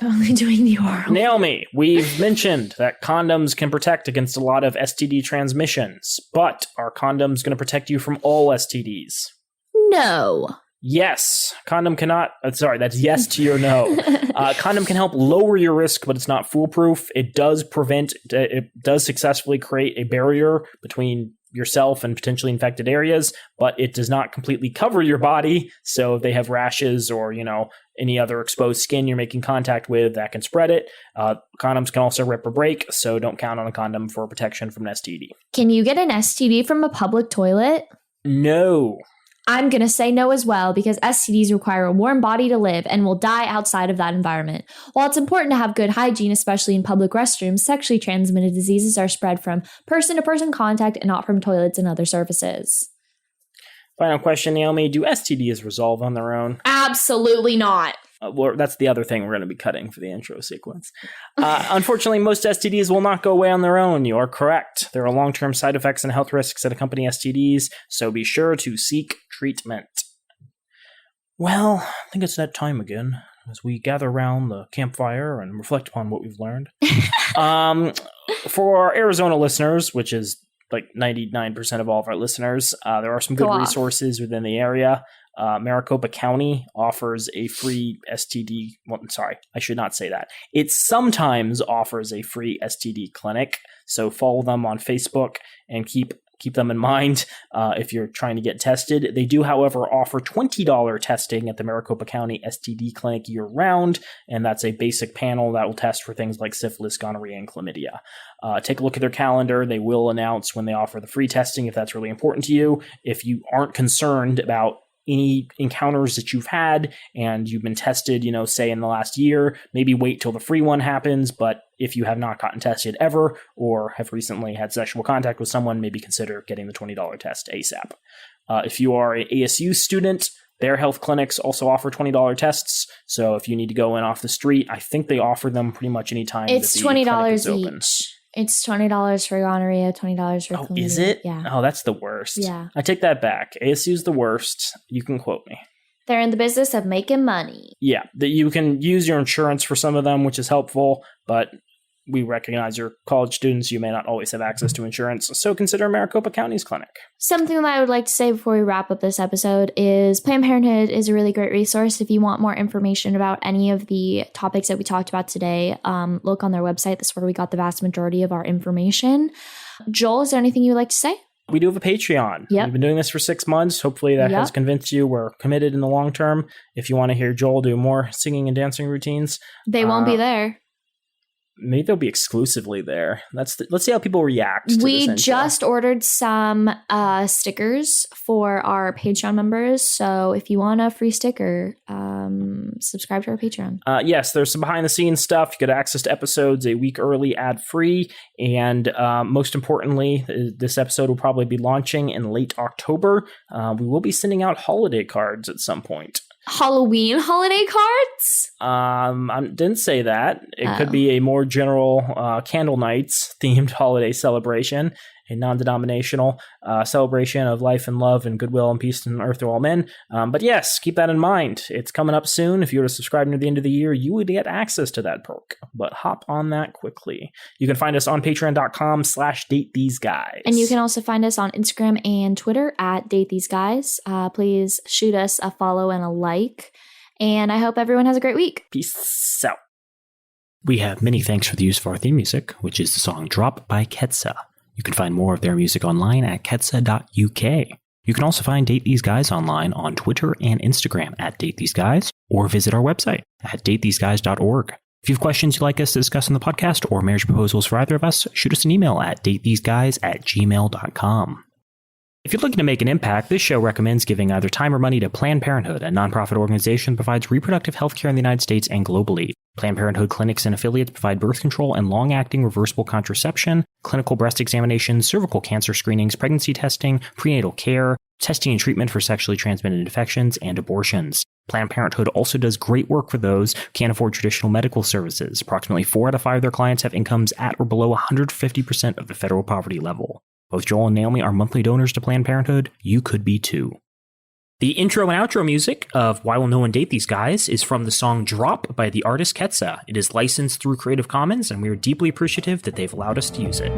Only doing the oral. Naomi, we've mentioned that condoms can protect against a lot of STD transmissions, but are condoms going to protect you from all STDs? No. Yes, condom cannot. That's yes to your no. Condom can help lower your risk, but it's not foolproof. It does successfully create a barrier between yourself and potentially infected areas, but it does not completely cover your body. So if they have rashes or, any other exposed skin you're making contact with, that can spread it. Condoms can also rip or break, so don't count on a condom for protection from an STD. Can you get an STD from a public toilet? No. I'm going to say no as well, because STDs require a warm body to live and will die outside of that environment. While it's important to have good hygiene, especially in public restrooms, sexually transmitted diseases are spread from person-to-person contact and not from toilets and other surfaces. Final question, Naomi. Do STDs resolve on their own? Absolutely not. Well, that's the other thing we're going to be cutting for the intro sequence. Unfortunately, most STDs will not go away on their own. You are correct. There are long-term side effects and health risks that accompany STDs, so be sure to seek treatment. Well, I think it's that time again, as we gather around the campfire and reflect upon what we've learned. For our Arizona listeners, which is like 99% of all of our listeners, there are some good resources within the area. Maricopa County offers a free STD. Well, sorry, I should not say that. It sometimes offers a free STD clinic. So follow them on Facebook and keep them in mind if you're trying to get tested. They do, however, offer $20 testing at the Maricopa County STD clinic year-round, and that's a basic panel that will test for things like syphilis, gonorrhea, and chlamydia. Take a look at their calendar. They will announce when they offer the free testing if that's really important to you. If you aren't concerned about any encounters that you've had and you've been tested, say in the last year, maybe wait till the free one happens. But if you have not gotten tested ever or have recently had sexual contact with someone, maybe consider getting the $20 test ASAP. If you are an ASU student, their health clinics also offer $20 tests. So if you need to go in off the street, I think they offer them pretty much any time. It's $20 each. It's $20 for gonorrhea, $20 for chlamydia. Oh, is it? Yeah. Oh, that's the worst. Yeah. I take that back. ASU's the worst. You can quote me. They're in the business of making money. Yeah. That you can use your insurance for some of them, which is helpful, but we recognize you're college students. You may not always have access to insurance, so consider Maricopa County's clinic. Something that I would like to say before we wrap up this episode is Planned Parenthood is a really great resource. If you want more information about any of the topics that we talked about today, look on their website. That's where we got the vast majority of our information. Joel, is there anything you would like to say? We do have a Patreon. Yep. We've been doing this for 6 months. Hopefully that has convinced you we're committed in the long term. If you want to hear Joel do more singing and dancing routines. They won't be there. Maybe they'll be exclusively there. Let's see how people react to We this just ordered some stickers for our Patreon members. So if you want a free sticker, subscribe to our Patreon. Yes, there's some behind the scenes stuff. You get access to episodes a week early, ad free. And most importantly, this episode will probably be launching in late October. We will be sending out holiday cards at some point. Halloween holiday cards? I didn't say that. It could be a more general Candle Nights themed holiday celebration, a non-denominational celebration of life and love and goodwill and peace and earth to all men. But yes, keep that in mind. It's coming up soon. If you were to subscribe near the end of the year, you would get access to that perk. But hop on that quickly. You can find us on patreon.com/datetheseguys. And you can also find us on Instagram and Twitter at datetheseguys. Please shoot us a follow and a like. And I hope everyone has a great week. Peace out. We have many thanks for the use of our theme music, which is the song Drop by Ketsa. You can find more of their music online at ketsa.uk. You can also find Date These Guys online on Twitter and Instagram at Date These Guys, or visit our website at datetheseguys.org. If you have questions you'd like us to discuss on the podcast or marriage proposals for either of us, shoot us an email at datetheseguys@gmail.com. If you're looking to make an impact, this show recommends giving either time or money to Planned Parenthood, a nonprofit organization that provides reproductive health care in the United States and globally. Planned Parenthood clinics and affiliates provide birth control and long-acting reversible contraception, clinical breast examinations, cervical cancer screenings, pregnancy testing, prenatal care, testing and treatment for sexually transmitted infections, and abortions. Planned Parenthood also does great work for those who can't afford traditional medical services. Approximately 4 out of 5 of their clients have incomes at or below 150% of the federal poverty level. Both Joel and Naomi are monthly donors to Planned Parenthood. You could be too. The intro and outro music of Why Will No One Date These Guys is from the song Drop by the artist Ketsa. It is licensed through Creative Commons, and we are deeply appreciative that they've allowed us to use it.